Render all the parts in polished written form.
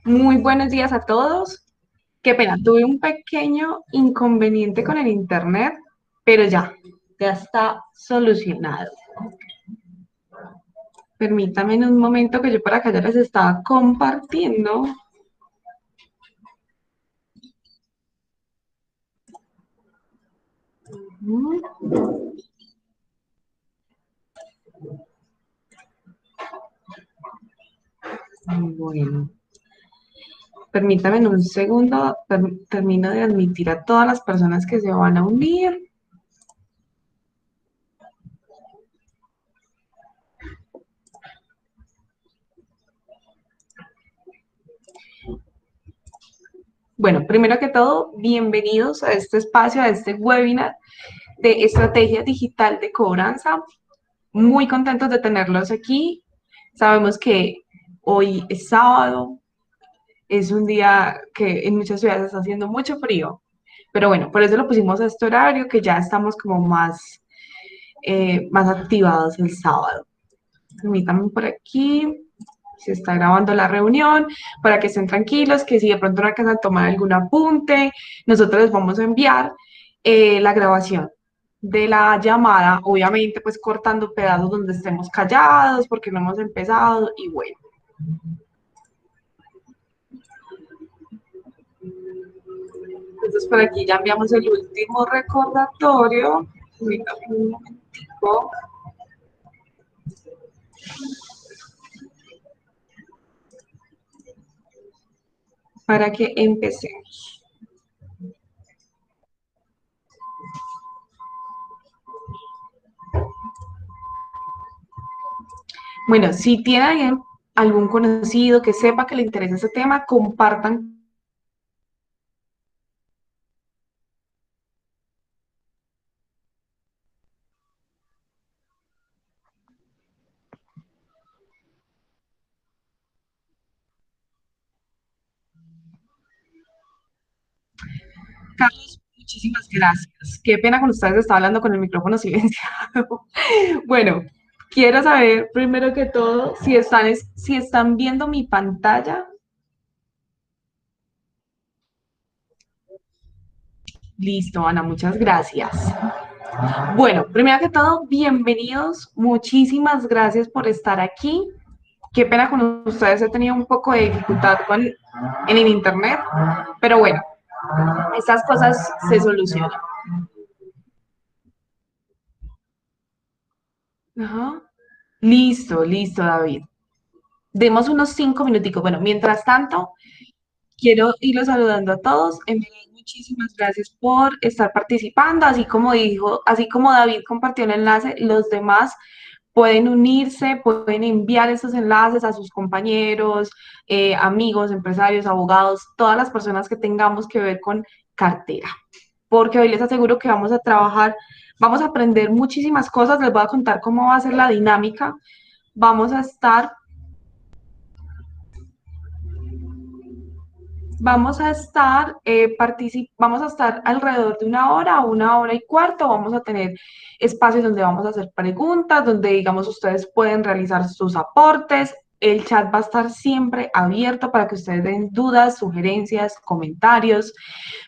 Muy buenos días a todos. Qué pena, tuve un pequeño inconveniente con el internet, pero ya está solucionado. Permítame en un momento que yo por acá ya les estaba compartiendo. Mm, Bueno, permítame en un segundo, termino de admitir a todas las personas que se van a unir. Bueno, primero que todo, bienvenidos a este espacio, a este webinar de estrategia digital de cobranza. Muy contentos de tenerlos aquí. Sabemos que hoy es sábado, es un día que en muchas ciudades está haciendo mucho frío, pero bueno, por eso lo pusimos a este horario que ya estamos como más activados el sábado. Permítanme por aquí, se está grabando la reunión para que estén tranquilos, que si de pronto no alcanzan a tomar algún apunte, nosotros les vamos a enviar la grabación de la llamada, obviamente pues cortando pedazos donde estemos callados porque no hemos empezado y bueno. Entonces por aquí ya enviamos el último recordatorio. Permítanme un momentico para que empecemos. Bueno, si tienen algún conocido que sepa que le interesa ese tema, compartan. Carlos, muchísimas gracias. Qué pena con ustedes, estaba hablando con el micrófono silenciado. Bueno, quiero saber primero que todo si están viendo mi pantalla. Listo, Ana, muchas gracias. Bueno, primero que todo, bienvenidos. Muchísimas gracias por estar aquí. Qué pena con ustedes, he tenido un poco de dificultad en el internet, pero bueno, estas cosas se solucionan. Ajá. Listo, listo, David. Demos unos 5 minuticos. Bueno, mientras tanto, quiero irlos saludando a todos. En verdad, muchísimas gracias por estar participando. Así como David compartió el enlace, los demás pueden unirse, pueden enviar esos enlaces a sus compañeros, amigos, empresarios, abogados, todas las personas que tengamos que ver con cartera. Porque hoy les aseguro que vamos a trabajar, vamos a aprender muchísimas cosas. Les voy a contar cómo va a ser la dinámica. Vamos a estar vamos a estar alrededor de una hora y cuarto, vamos a tener espacios donde vamos a hacer preguntas, donde digamos ustedes pueden realizar sus aportes, el chat va a estar siempre abierto para que ustedes den dudas, sugerencias, comentarios.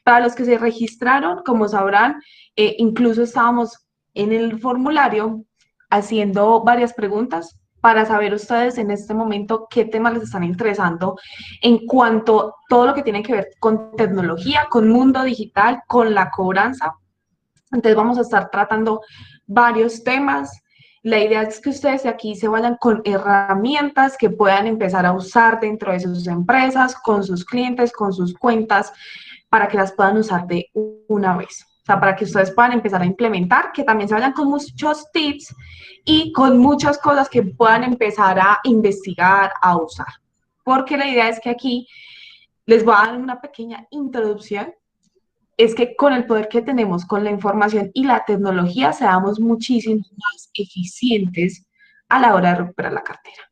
Para los que se registraron, como sabrán, incluso estábamos en el formulario haciendo varias preguntas para saber ustedes en este momento qué temas les están interesando en cuanto a todo lo que tiene que ver con tecnología, con mundo digital, con la cobranza. Entonces vamos a estar tratando varios temas. La idea es que ustedes de aquí se vayan con herramientas que puedan empezar a usar dentro de sus empresas, con sus clientes, con sus cuentas, para que las puedan usar de una vez. O sea, para que ustedes puedan empezar a implementar, que también se vayan con muchos tips y con muchas cosas que puedan empezar a investigar, a usar. Porque la idea es que aquí les voy a dar una pequeña introducción, es que con el poder que tenemos, con la información y la tecnología, seamos muchísimo más eficientes a la hora de recuperar la cartera.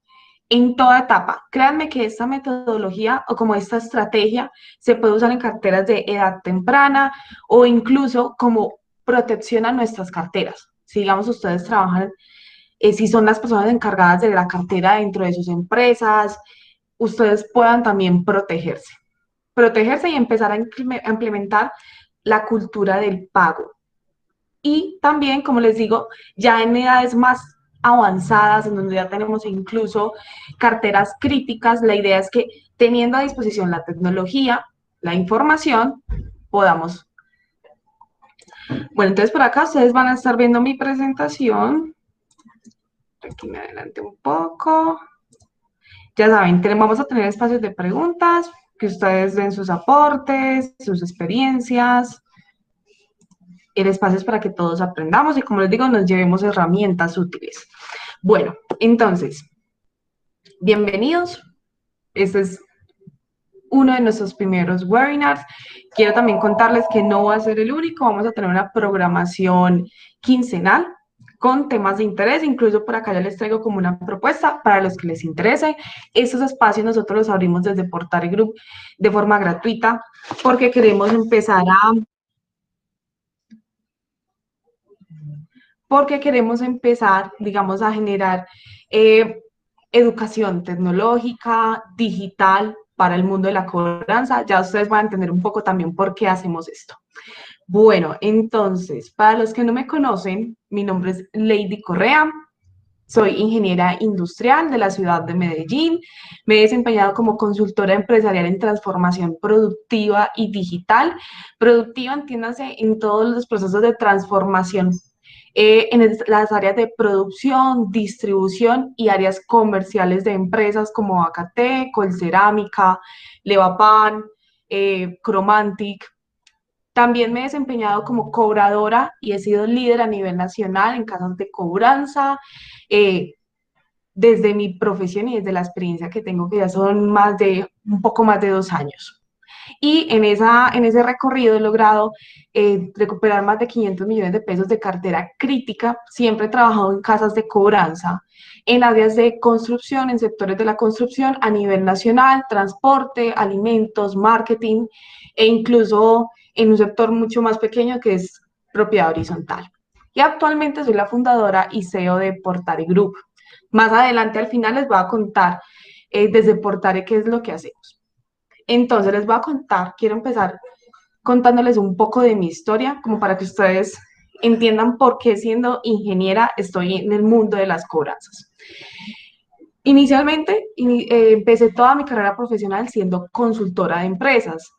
En toda etapa, créanme que esta metodología o como esta estrategia se puede usar en carteras de edad temprana o incluso como protección a nuestras carteras. Si digamos ustedes trabajan, si son las personas encargadas de la cartera dentro de sus empresas, ustedes puedan también protegerse y empezar a implementar la cultura del pago. Y también, como les digo, ya en edades más avanzadas, en donde ya tenemos incluso carteras críticas, la idea es que teniendo a disposición la tecnología, la información, podamos. Bueno, entonces por acá ustedes van a estar viendo mi presentación. Aquí me adelante un poco. Ya saben, vamos a tener espacios de preguntas, que ustedes den sus aportes, sus experiencias, el espacio es para que todos aprendamos y, como les digo, nos llevemos herramientas útiles. Bueno, entonces, bienvenidos. Este es uno de nuestros primeros webinars. Quiero también contarles que no va a ser el único, vamos a tener una programación quincenal con temas de interés, incluso por acá ya les traigo como una propuesta para los que les interese. Estos espacios nosotros los abrimos desde Portal Group de forma gratuita porque queremos empezar, digamos, a generar educación tecnológica, digital para el mundo de la cobranza. Ya ustedes van a entender un poco también por qué hacemos esto. Bueno, entonces, para los que no me conocen, mi nombre es Lady Correa. Soy ingeniera industrial de la ciudad de Medellín. Me he desempeñado como consultora empresarial en transformación productiva y digital. Productiva, entiéndase, en todos los procesos de transformación en las áreas de producción, distribución y áreas comerciales de empresas como AKT, Colcerámica, Levapan, Cromantic. También me he desempeñado como cobradora y he sido líder a nivel nacional en casas de cobranza, eh, desde mi profesión y desde la experiencia que tengo, que ya son un poco más de 2 años. Y en ese recorrido he logrado recuperar más de 500 millones de pesos de cartera crítica. Siempre he trabajado en casas de cobranza, en áreas de construcción, en sectores de la construcción a nivel nacional, transporte, alimentos, marketing e incluso en un sector mucho más pequeño que es propiedad horizontal. Y actualmente soy la fundadora y CEO de Portare Group. Más adelante, al final, les voy a contar desde Portare qué es lo que hacemos. Entonces les voy a contar, quiero empezar contándoles un poco de mi historia, como para que ustedes entiendan por qué siendo ingeniera estoy en el mundo de las cobranzas. Inicialmente empecé toda mi carrera profesional siendo consultora de empresas,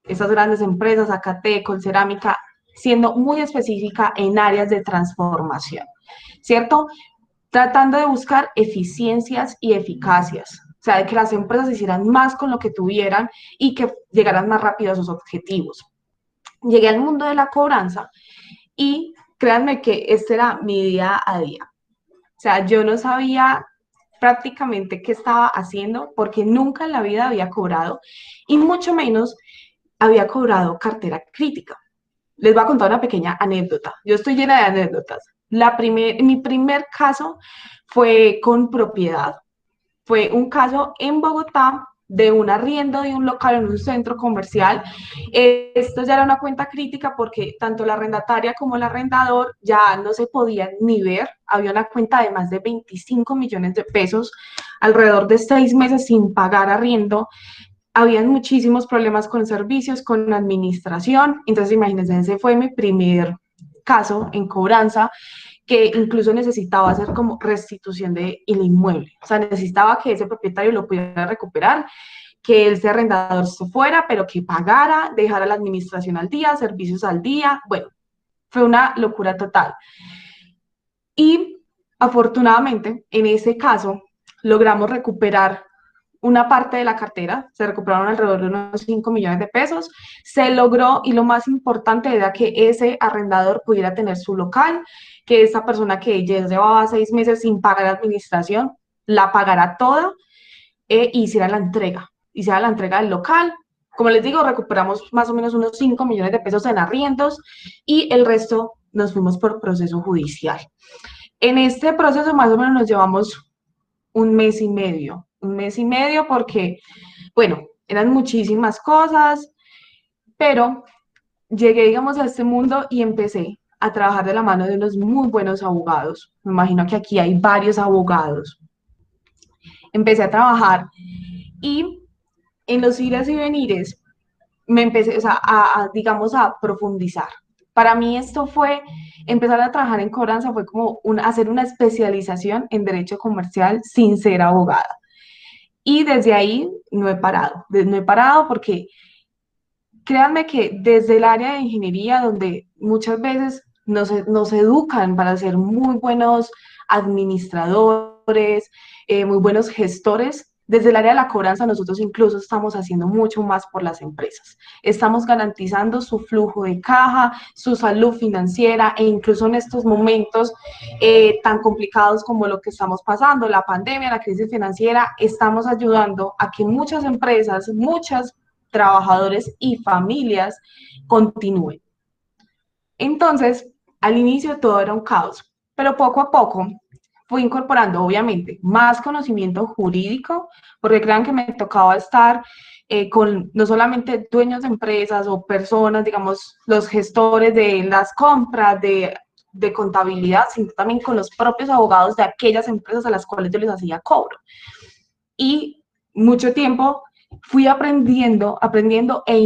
esas grandes empresas, AKT, Colcerámica, siendo muy específica en áreas de transformación, ¿cierto? Tratando de buscar eficiencias y eficacias, o sea, de que las empresas hicieran más con lo que tuvieran y que llegaran más rápido a sus objetivos. Llegué al mundo de la cobranza y créanme que este era mi día a día. O sea, yo no sabía prácticamente qué estaba haciendo porque nunca en la vida había cobrado y mucho menos había cobrado cartera crítica. Les voy a contar una pequeña anécdota. Yo estoy llena de anécdotas. Mi primer caso fue con propiedad. Fue un caso en Bogotá de un arriendo de un local en un centro comercial. Esto ya era una cuenta crítica porque tanto la arrendataria como el arrendador ya no se podían ni ver. Había una cuenta de más de 25 millones de pesos, alrededor de 6 meses sin pagar arriendo. Habían muchísimos problemas con servicios, con administración. Entonces, imagínense, ese fue mi primer caso en cobranza, que incluso necesitaba hacer como restitución del inmueble. O sea, necesitaba que ese propietario lo pudiera recuperar, que ese arrendador se fuera, pero que pagara, dejara la administración al día, servicios al día. Bueno, fue una locura total. Y afortunadamente, en ese caso, logramos recuperar una parte de la cartera, se recuperaron alrededor de unos 5 millones de pesos, se logró y lo más importante era que ese arrendador pudiera tener su local, que esa persona que ya llevaba 6 meses sin pagar la administración, la pagara toda e hiciera la entrega del local. Como les digo, recuperamos más o menos unos 5 millones de pesos en arriendos y el resto nos fuimos por proceso judicial. En este proceso más o menos nos llevamos un mes y medio porque, bueno, eran muchísimas cosas, pero llegué, digamos, a este mundo y empecé a trabajar de la mano de unos muy buenos abogados. Me imagino que aquí hay varios abogados. Empecé a trabajar Y en los ires y venires me empecé, o sea, digamos, a profundizar. Para mí esto fue, empezar a trabajar en cobranza fue como hacer una especialización en derecho comercial sin ser abogada. Y desde ahí no he parado, no he parado porque créanme que desde el área de ingeniería, donde muchas veces nos educan para ser muy buenos administradores, muy buenos gestores, desde el área de la cobranza nosotros incluso estamos haciendo mucho más por las empresas. Estamos garantizando su flujo de caja, su salud financiera e incluso en estos momentos tan complicados como lo que estamos pasando, la pandemia, la crisis financiera, estamos ayudando a que muchas empresas, muchas trabajadores y familias continúen. Entonces, al inicio todo era un caos, pero poco a poco fui incorporando, obviamente, más conocimiento jurídico, porque crean que me tocaba estar con no solamente dueños de empresas o personas, digamos, los gestores de las compras, de contabilidad, sino también con los propios abogados de aquellas empresas a las cuales yo les hacía cobro. Y mucho tiempo fui aprendiendo e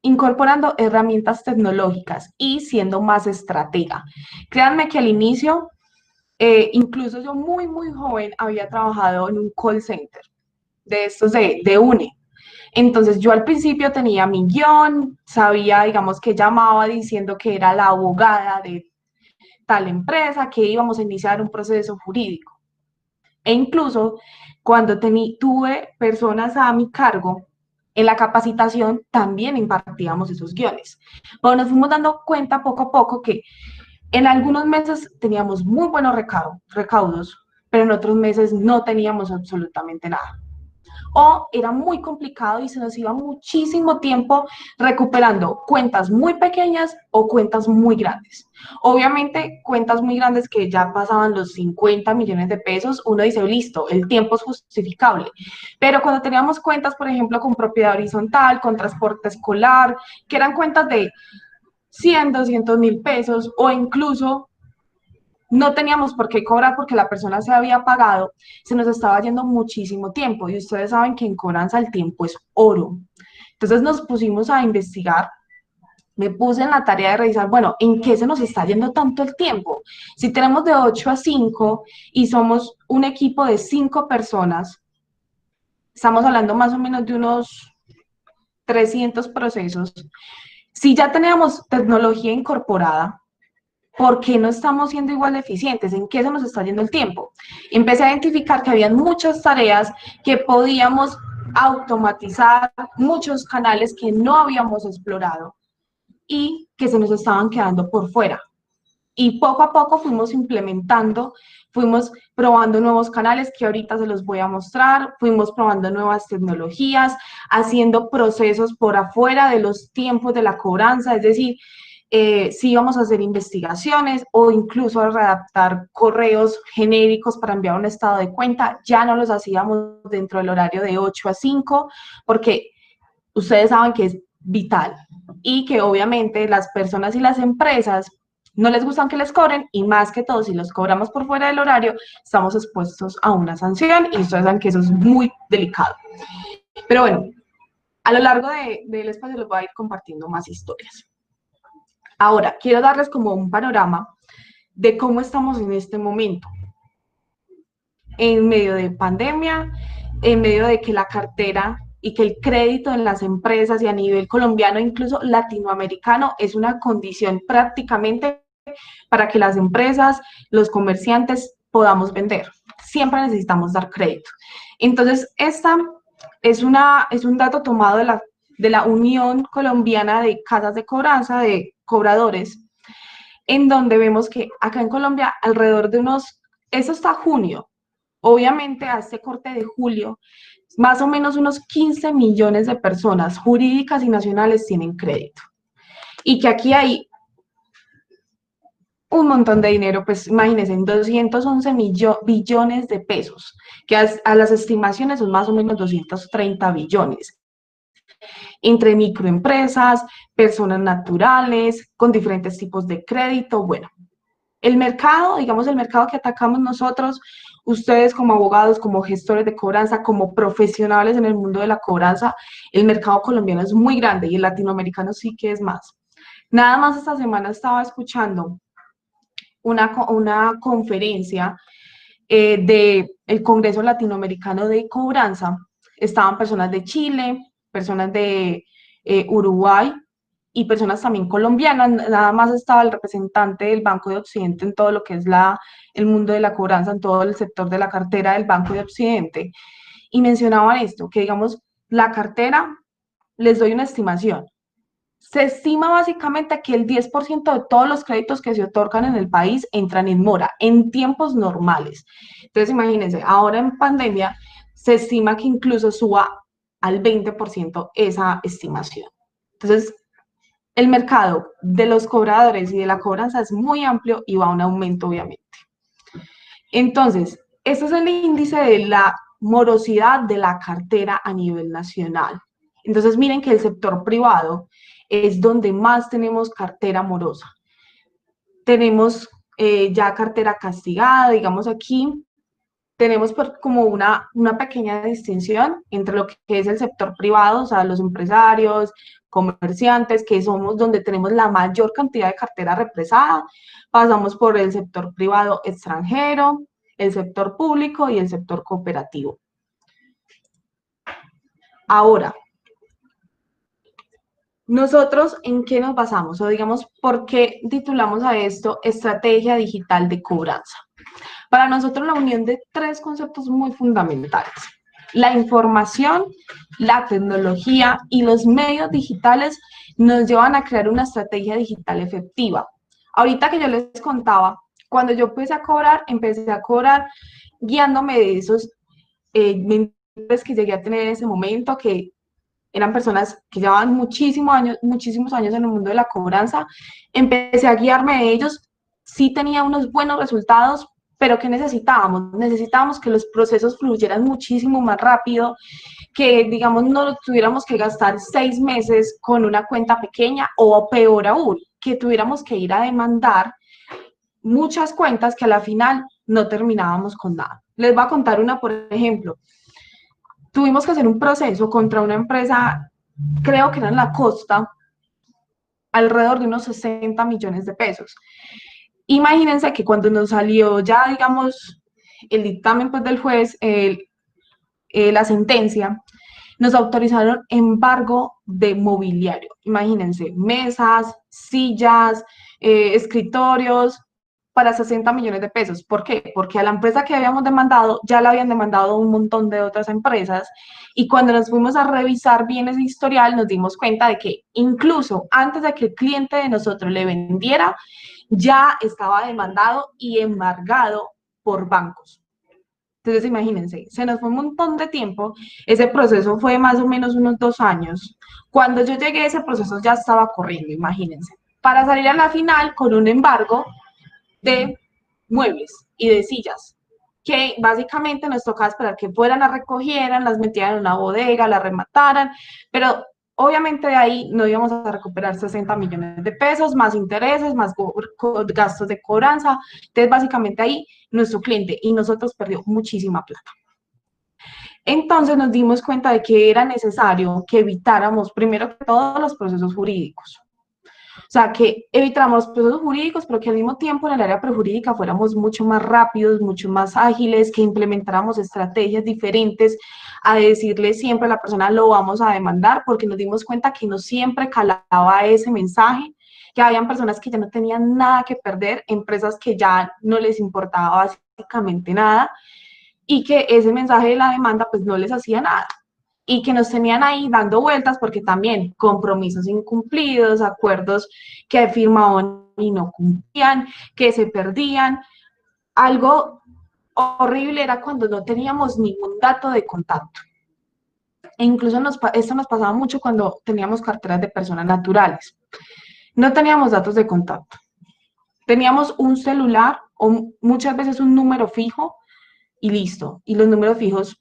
incorporando herramientas tecnológicas y siendo más estratega. Créanme que al inicio, incluso yo muy joven, había trabajado en un call center de estos de UNE. Entonces yo al principio tenía mi guión, sabía, digamos, que llamaba diciendo que era la abogada de tal empresa, que íbamos a iniciar un proceso jurídico. E incluso cuando tuve personas a mi cargo, en la capacitación también impartíamos esos guiones. Pero nos fuimos dando cuenta poco a poco que en algunos meses teníamos muy buenos recaudos, pero en otros meses no teníamos absolutamente nada. O era muy complicado y se nos iba muchísimo tiempo recuperando cuentas muy pequeñas o cuentas muy grandes. Obviamente, cuentas muy grandes que ya pasaban los 50 millones de pesos, uno dice, listo, el tiempo es justificable. Pero cuando teníamos cuentas, por ejemplo, con propiedad horizontal, con transporte escolar, que eran cuentas de 100, 200.000 pesos o incluso no teníamos por qué cobrar porque la persona se había pagado, se nos estaba yendo muchísimo tiempo y ustedes saben que en cobranza el tiempo es oro. Entonces nos pusimos a investigar, me puse en la tarea de revisar, bueno, ¿en qué se nos está yendo tanto el tiempo? Si tenemos de 8 a 5 y somos un equipo de 5 personas, estamos hablando más o menos de unos 300 procesos. Si ya teníamos tecnología incorporada, ¿por qué no estamos siendo igual de eficientes? ¿En qué se nos está yendo el tiempo? Empecé a identificar que había muchas tareas que podíamos automatizar, muchos canales que no habíamos explorado y que se nos estaban quedando por fuera. Y poco a poco fuimos implementando, fuimos probando nuevos canales que ahorita se los voy a mostrar, fuimos probando nuevas tecnologías, haciendo procesos por afuera de los tiempos de la cobranza, es decir, si íbamos a hacer investigaciones o incluso a redactar correos genéricos para enviar un estado de cuenta, ya no los hacíamos dentro del horario de 8 a 5, porque ustedes saben que es vital y que obviamente las personas y las empresas no les gustan que les cobren y más que todo, si los cobramos por fuera del horario, estamos expuestos a una sanción y ustedes saben que eso es muy delicado. Pero bueno, a lo largo del espacio les voy a ir compartiendo más historias. Ahora, quiero darles como un panorama de cómo estamos en este momento, en medio de pandemia, en medio de que la cartera y que el crédito en las empresas y a nivel colombiano, incluso latinoamericano, es una condición prácticamente para que las empresas, los comerciantes podamos vender. Siempre necesitamos dar crédito. Entonces, esta es un dato tomado de la Unión Colombiana de Casas de Cobranza, de cobradores, en donde vemos que acá en Colombia alrededor de eso está junio, obviamente a este corte de julio, más o menos unos 15 millones de personas jurídicas y nacionales tienen crédito. Y que aquí hay un montón de dinero, pues imagínense, 211 billones de pesos, que a las estimaciones son más o menos 230 billones, entre microempresas, personas naturales, con diferentes tipos de crédito, bueno. El mercado, digamos, el mercado que atacamos nosotros, ustedes como abogados, como gestores de cobranza, como profesionales en el mundo de la cobranza, el mercado colombiano es muy grande y el latinoamericano sí que es más. Nada más esta semana estaba escuchando una conferencia del Congreso Latinoamericano de Cobranza. Estaban personas de Chile, personas de Uruguay y personas también colombianas. Nada más estaba el representante del Banco de Occidente en todo lo que es el mundo de la cobranza, en todo el sector de la cartera del Banco de Occidente. Y mencionaban esto, que digamos, la cartera, les doy una estimación, se estima básicamente que el 10% de todos los créditos que se otorgan en el país entran en mora en tiempos normales. Entonces, imagínense, ahora en pandemia se estima que incluso suba al 20% esa estimación. Entonces, el mercado de los cobradores y de la cobranza es muy amplio y va a un aumento, obviamente. Entonces, este es el índice de la morosidad de la cartera a nivel nacional. Entonces, miren que el sector privado es donde más tenemos cartera morosa. Tenemos ya cartera castigada, digamos aquí, tenemos como una pequeña distinción entre lo que es el sector privado, o sea, los empresarios, comerciantes, que somos donde tenemos la mayor cantidad de cartera represada, pasamos por el sector privado extranjero, el sector público y el sector cooperativo. Ahora, nosotros, ¿en qué nos basamos? O digamos, ¿por qué titulamos a esto Estrategia Digital de Cobranza? Para nosotros la unión de tres conceptos muy fundamentales. La información, la tecnología y los medios digitales nos llevan a crear una estrategia digital efectiva. Ahorita que yo les contaba, cuando yo empecé a cobrar guiándome de esos mentores que llegué a tener en ese momento, que eran personas que llevaban muchísimos años en el mundo de la cobranza. Empecé a guiarme de ellos, sí tenía unos buenos resultados, pero ¿qué necesitábamos? Necesitábamos que los procesos fluyeran muchísimo más rápido, que digamos no tuviéramos que gastar 6 meses con una cuenta pequeña o peor aún, que tuviéramos que ir a demandar muchas cuentas que a la final no terminábamos con nada. Les voy a contar una, por ejemplo. Tuvimos que hacer un proceso contra una empresa, creo que era en la costa, alrededor de unos 60 millones de pesos. Imagínense que cuando nos salió ya, digamos, el dictamen pues, del juez, la sentencia, nos autorizaron embargo de mobiliario. Imagínense, mesas, sillas, escritorios, para 60 millones de pesos. ¿Por qué? Porque a la empresa que habíamos demandado ya la habían demandado un montón de otras empresas y cuando nos fuimos a revisar bien ese historial nos dimos cuenta de que incluso antes de que el cliente de nosotros le vendiera, ya estaba demandado y embargado por bancos. Entonces, imagínense, se nos fue un montón de tiempo, ese proceso fue más o menos unos 2 años. Cuando yo llegué, ese proceso ya estaba corriendo, imagínense. Para salir a la final con un embargo de muebles y de sillas, que básicamente nos tocaba esperar que fueran, las recogieran, las metieran en una bodega, las remataran, pero obviamente de ahí no íbamos a recuperar 60 millones de pesos, más intereses, más gastos de cobranza. Entonces, básicamente ahí nuestro cliente y nosotros perdió muchísima plata. Entonces nos dimos cuenta de que era necesario que evitáramos primero que todo los procesos jurídicos. O sea, que evitáramos los procesos jurídicos, pero que al mismo tiempo en el área prejurídica fuéramos mucho más rápidos, mucho más ágiles, que implementáramos estrategias diferentes a decirle siempre a la persona lo vamos a demandar, porque nos dimos cuenta que no siempre calaba ese mensaje, que habían personas que ya no tenían nada que perder, empresas que ya no les importaba básicamente nada, y que ese mensaje de la demanda pues no les hacía nada y que nos tenían ahí dando vueltas porque también compromisos incumplidos, acuerdos que firmaban y no cumplían, que se perdían. Algo horrible era cuando no teníamos ningún dato de contacto. E incluso esto nos pasaba mucho cuando teníamos carteras de personas naturales. No teníamos datos de contacto. Teníamos un celular o muchas veces un número fijo y listo. Y los números fijos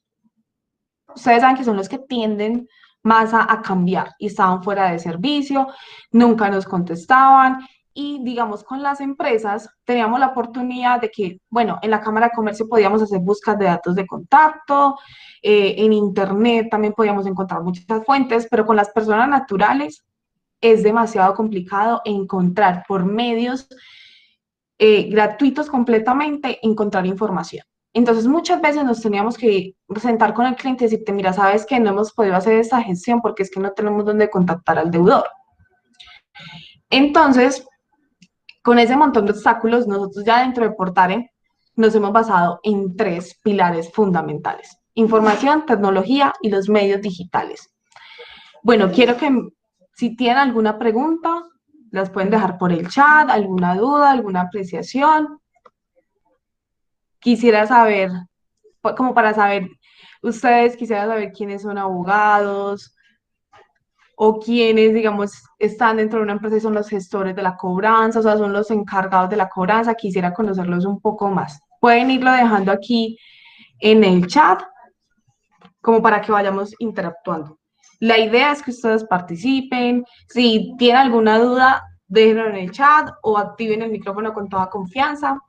ustedes saben que son los que tienden más a cambiar y estaban fuera de servicio, nunca nos contestaban Y digamos, con las empresas teníamos la oportunidad de que, bueno, en la Cámara de Comercio podíamos hacer búsquedas de datos de contacto, en Internet también podíamos encontrar muchas fuentes, pero con las personas naturales es demasiado complicado encontrar por medios gratuitos completamente, encontrar información. Entonces, muchas veces nos teníamos que sentar con el cliente y decirte, mira, sabes que no hemos podido hacer esta gestión porque es que no tenemos dónde contactar al deudor. Entonces, con ese montón de obstáculos, nosotros ya dentro de Portare nos hemos basado en tres pilares fundamentales: información, tecnología y los medios digitales. Bueno, quiero que si tienen alguna pregunta, las pueden dejar por el chat, alguna duda, alguna apreciación. Quisiera saber, como para saber, ustedes quisiera saber quiénes son abogados o quiénes, digamos, están dentro de una empresa y son los gestores de la cobranza, o sea, son los encargados de la cobranza. Quisiera conocerlos un poco más. Pueden irlo dejando aquí en el chat, como para que vayamos interactuando. La idea es que ustedes participen. Si tienen alguna duda, déjenlo en el chat o activen el micrófono con toda confianza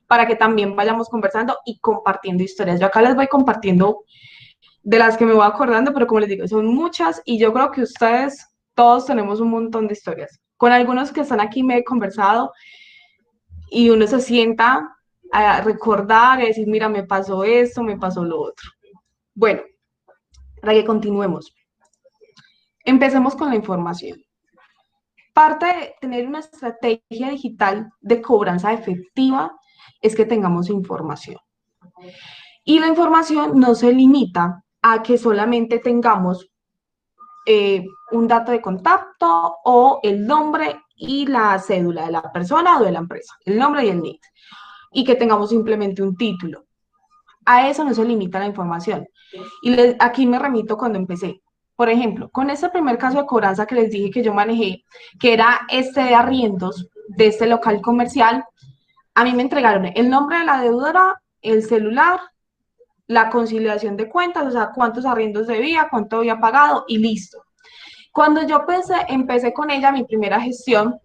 para que también vayamos conversando y compartiendo historias. Yo acá les voy compartiendo de las que me voy acordando, pero como les digo, son muchas y yo creo que ustedes todos tenemos un montón de historias. Con algunos que están aquí me he conversado y uno se sienta a recordar y decir, mira, me pasó esto, me pasó lo otro. Bueno, para que continuemos. Empecemos con la información. Parte de tener una estrategia digital de cobranza efectiva es que tengamos información. Y la información no se limita a que solamente tengamos un dato de contacto o el nombre y la cédula de la persona o de la empresa, el nombre y el NIT, y que tengamos simplemente un título. A eso no se limita la información. Y aquí me remito cuando empecé. Por ejemplo, con este primer caso de cobranza que les dije que yo manejé, que era este de arriendos de este local comercial, a mí me entregaron el nombre de la deudora, el celular, la conciliación de cuentas, o sea, cuántos arriendos debía, cuánto había pagado y listo. Cuando yo empecé con ella mi primera gestión,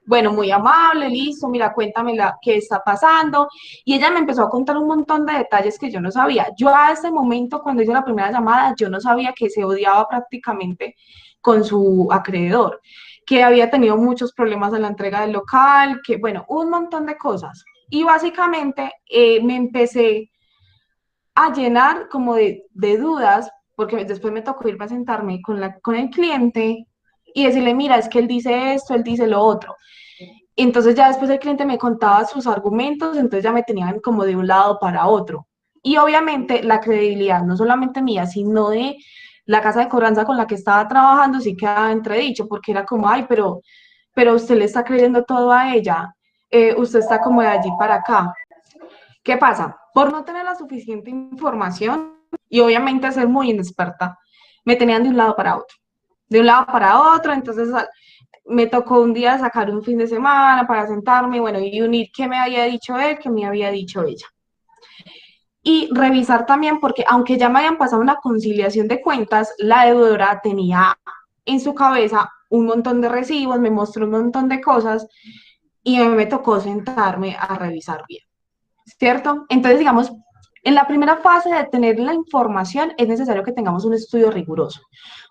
bueno, muy amable, listo, mira, cuéntame qué está pasando. Y ella me empezó a contar un montón de detalles que yo no sabía. Yo a ese momento, cuando hice la primera llamada, yo no sabía que se odiaba prácticamente con su acreedor, que había tenido muchos problemas en la entrega del local, que bueno, un montón de cosas. Y básicamente me empecé a llenar como de dudas, porque después me tocó irme a sentarme con el cliente y decirle, mira, es que él dice esto, él dice lo otro. Entonces ya después el cliente me contaba sus argumentos, entonces ya me tenían como de un lado para otro. Y obviamente la credibilidad, no solamente mía, sino de la casa de cobranza con la que estaba trabajando, sí quedaba entredicho, porque era como, ay, pero usted le está creyendo todo a ella, usted está como de allí para acá. ¿Qué pasa? Por no tener la suficiente información y obviamente ser muy inexperta, me tenían de un lado para otro. De un lado para otro, entonces me tocó un día sacar un fin de semana para sentarme, bueno, y unir qué me había dicho él, qué me había dicho ella. Y revisar también, porque aunque ya me habían pasado una conciliación de cuentas, la deudora tenía en su cabeza un montón de recibos, me mostró un montón de cosas y me tocó sentarme a revisar bien. ¿Cierto? Entonces, digamos, en la primera fase de tener la información es necesario que tengamos un estudio riguroso,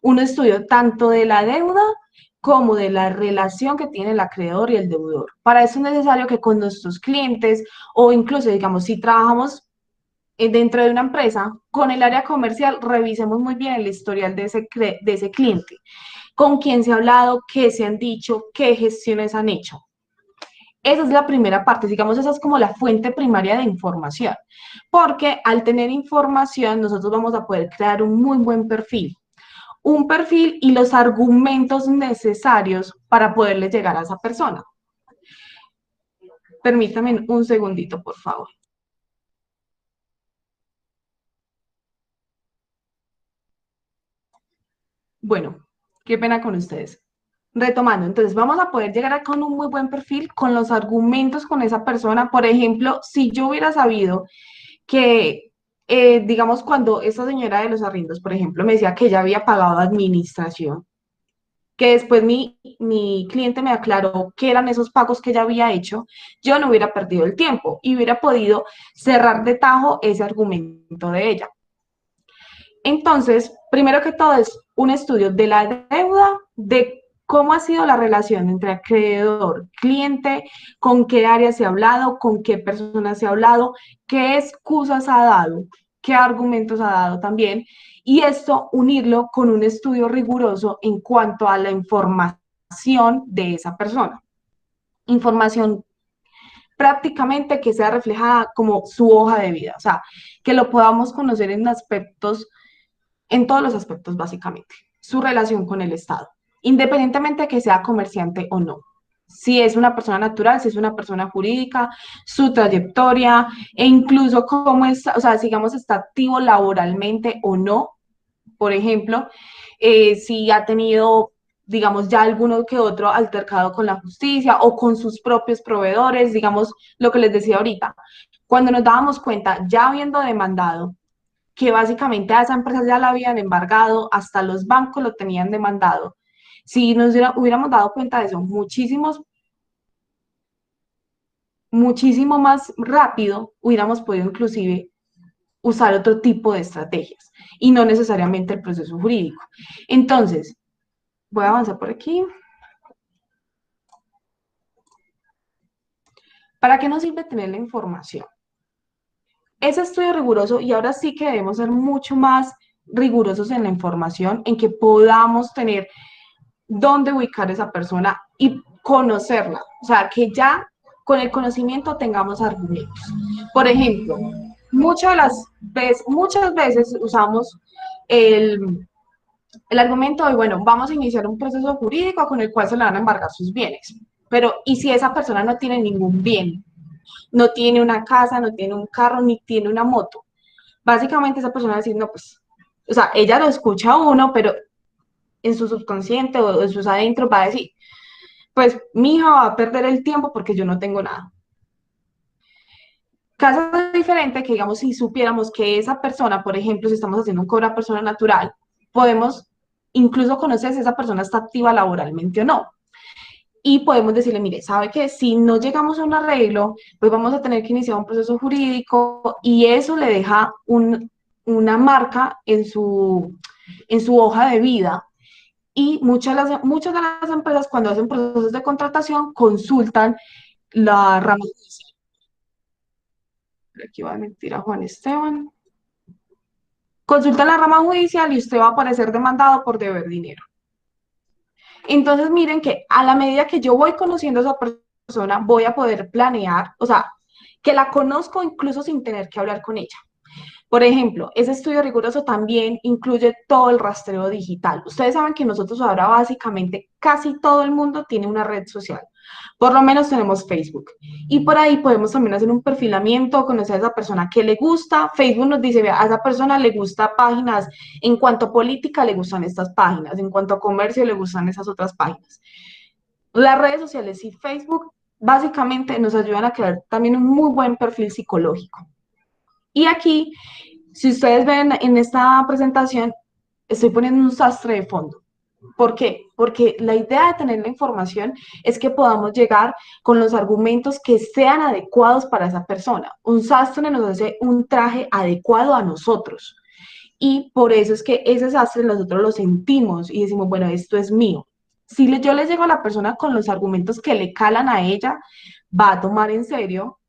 un estudio tanto de la deuda como de la relación que tiene el acreedor y el deudor. Para eso es necesario que con nuestros clientes o incluso, digamos, si trabajamos dentro de una empresa, con el área comercial, revisemos muy bien el historial de ese cliente, con quién se ha hablado, qué se han dicho, qué gestiones han hecho. Esa es la primera parte, digamos, esa es como la fuente primaria de información, porque al tener información nosotros vamos a poder crear un perfil y los argumentos necesarios para poderle llegar a esa persona. Permítame un segundito, por favor. Bueno, qué pena con ustedes. Retomando, entonces vamos a poder llegar con un muy buen perfil, con los argumentos con esa persona. Por ejemplo, si yo hubiera sabido que, digamos, cuando esta señora de los arriendos, por ejemplo, me decía que ella había pagado administración, que después mi cliente me aclaró qué eran esos pagos que ella había hecho, yo no hubiera perdido el tiempo y hubiera podido cerrar de tajo ese argumento de ella. Entonces, primero que todo es un estudio de la deuda, de cómo ha sido la relación entre acreedor, cliente, con qué áreas se ha hablado, con qué personas se ha hablado, qué excusas ha dado, qué argumentos ha dado también, y esto unirlo con un estudio riguroso en cuanto a la información de esa persona. Información prácticamente que sea reflejada como su hoja de vida, o sea, que lo podamos conocer en todos los aspectos básicamente, su relación con el Estado, independientemente de que sea comerciante o no. Si es una persona natural, si es una persona jurídica, su trayectoria e incluso cómo es, o sea, digamos, está activo laboralmente o no. Por ejemplo, si ha tenido, digamos, ya alguno que otro altercado con la justicia o con sus propios proveedores, digamos, lo que les decía ahorita. Cuando nos dábamos cuenta, ya habiendo demandado, que básicamente a esa empresa ya la habían embargado, hasta los bancos lo tenían demandado. Si hubiéramos dado cuenta de eso muchísimo más rápido, hubiéramos podido inclusive usar otro tipo de estrategias y no necesariamente el proceso jurídico. Entonces, voy a avanzar por aquí. ¿Para qué nos sirve tener la información? Ese estudio riguroso, y ahora sí que debemos ser mucho más rigurosos en la información, en que podamos tener dónde ubicar a esa persona y conocerla. O sea, que ya con el conocimiento tengamos argumentos. Por ejemplo, muchas veces usamos el, el argumento de, bueno, vamos a iniciar un proceso jurídico con el cual se le van a embargar sus bienes. Pero, ¿y si esa persona no tiene ningún bien? No tiene una casa, no tiene un carro, ni tiene una moto. Básicamente esa persona va a decir, no, pues, o sea, ella lo escucha a uno, pero en su subconsciente o en sus adentros va a decir, pues mi hija va a perder el tiempo porque yo no tengo nada. Caso diferente que, digamos, si supiéramos que esa persona, por ejemplo, si estamos haciendo un cobro a persona natural, podemos incluso conocer si esa persona está activa laboralmente o no. Y podemos decirle, mire, sabe que si no llegamos a un arreglo, pues vamos a tener que iniciar un proceso jurídico y eso le deja una marca en su hoja de vida. Y muchas de las empresas cuando hacen procesos de contratación consultan la rama judicial. Aquí va a mentir a Juan Esteban. Consultan la rama judicial y usted va a aparecer demandado por deber dinero. Entonces, miren que a la medida que yo voy conociendo a esa persona, voy a poder planear, o sea, que la conozco incluso sin tener que hablar con ella. Por ejemplo, ese estudio riguroso también incluye todo el rastreo digital. Ustedes saben que nosotros ahora básicamente casi todo el mundo tiene una red social. Por lo menos tenemos Facebook. Y por ahí podemos también hacer un perfilamiento, conocer a esa persona que le gusta. Facebook nos dice, vea, a esa persona le gusta páginas, en cuanto a política le gustan estas páginas, en cuanto a comercio le gustan esas otras páginas. Las redes sociales y Facebook básicamente nos ayudan a crear también un muy buen perfil psicológico. Y aquí, si ustedes ven en esta presentación, estoy poniendo un sastre de fondo. ¿Por qué? Porque la idea de tener la información es que podamos llegar con los argumentos que sean adecuados para esa persona. Un sastre nos hace un traje adecuado a nosotros. Y por eso es que ese sastre nosotros lo sentimos y decimos, bueno, esto es mío. Si yo les llego a la persona con los argumentos que le calan a ella, va a tomar en serio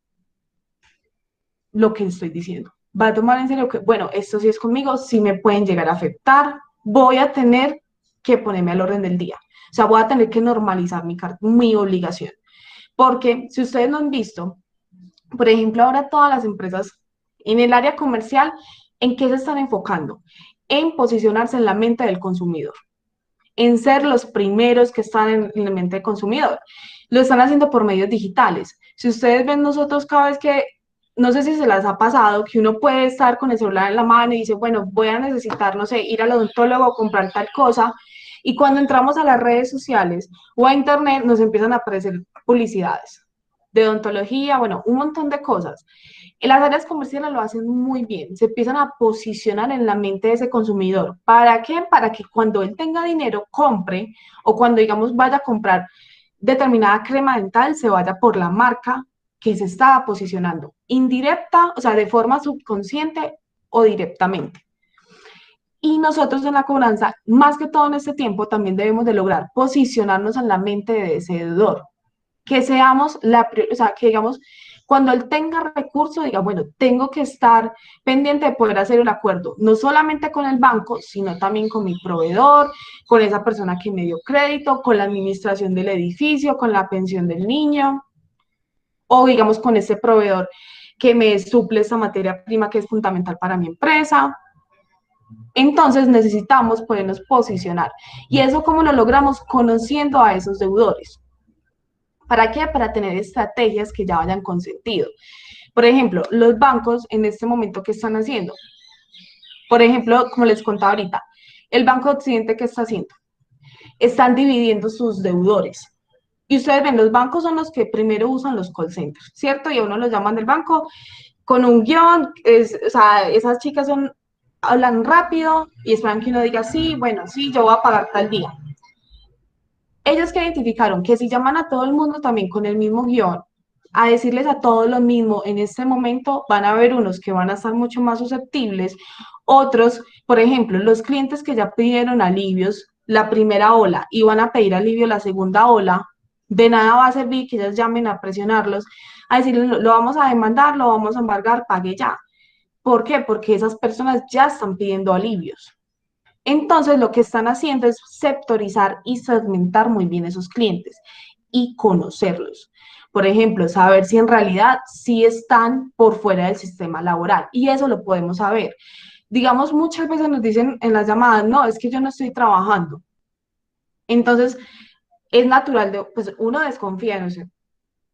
lo que estoy diciendo. Va a tomar en serio que, bueno, esto sí es conmigo, sí me pueden llegar a afectar, voy a tener que ponerme al orden del día. O sea, voy a tener que normalizar mi obligación. Porque si ustedes no han visto, por ejemplo, ahora todas las empresas en el área comercial, ¿en qué se están enfocando? En posicionarse en la mente del consumidor, en ser los primeros que están en la mente del consumidor. Lo están haciendo por medios digitales. Si ustedes ven nosotros cada vez que, no sé si se les ha pasado, que uno puede estar con el celular en la mano y dice, bueno, voy a necesitar, no sé, ir al odontólogo o comprar tal cosa. Y cuando entramos a las redes sociales o a internet nos empiezan a aparecer publicidades de odontología, bueno, un montón de cosas. En las áreas comerciales lo hacen muy bien, se empiezan a posicionar en la mente de ese consumidor. ¿Para qué? Para que cuando él tenga dinero compre o cuando, digamos, vaya a comprar determinada crema dental, se vaya por la marca que se está posicionando, indirecta, o sea, de forma subconsciente o directamente. Y nosotros en la cobranza, más que todo en este tiempo, también debemos de lograr posicionarnos en la mente de ese deudor, que seamos o sea, que digamos, cuando él tenga recursos, diga, bueno, tengo que estar pendiente de poder hacer un acuerdo, no solamente con el banco, sino también con mi proveedor, con esa persona que me dio crédito, con la administración del edificio, con la pensión del niño, o digamos con ese proveedor que me suple esa materia prima que es fundamental para mi empresa. Entonces necesitamos podernos posicionar. ¿Y eso cómo lo logramos? Conociendo a esos deudores. ¿Para qué? Para tener estrategias que ya vayan con sentido. Por ejemplo, los bancos en este momento, ¿qué están haciendo? Por ejemplo, como les contaba ahorita, el Banco de Occidente, ¿qué está haciendo? Están dividiendo sus deudores. Y ustedes ven, los bancos son los que primero usan los call centers, ¿cierto? Y a uno los llaman del banco con un guión, o sea, esas chicas hablan rápido y esperan que uno diga, sí, bueno, sí, yo voy a pagar tal día. Ellos que identificaron que si llaman a todo el mundo también con el mismo guión, a decirles a todos lo mismo en este momento, van a haber unos que van a estar mucho más susceptibles, otros, por ejemplo, los clientes que ya pidieron alivios la primera ola y van a pedir alivio la segunda ola, de nada va a servir que ellos llamen a presionarlos, a decirles, lo vamos a demandar, lo vamos a embargar, pague ya. ¿Por qué? Porque esas personas ya están pidiendo alivios. Entonces, lo que están haciendo es sectorizar y segmentar muy bien esos clientes y conocerlos. Por ejemplo, saber si en realidad sí están por fuera del sistema laboral. Y eso lo podemos saber. Digamos, muchas veces nos dicen en las llamadas, no, es que yo no estoy trabajando. Entonces, es natural, pues uno desconfía, no sé,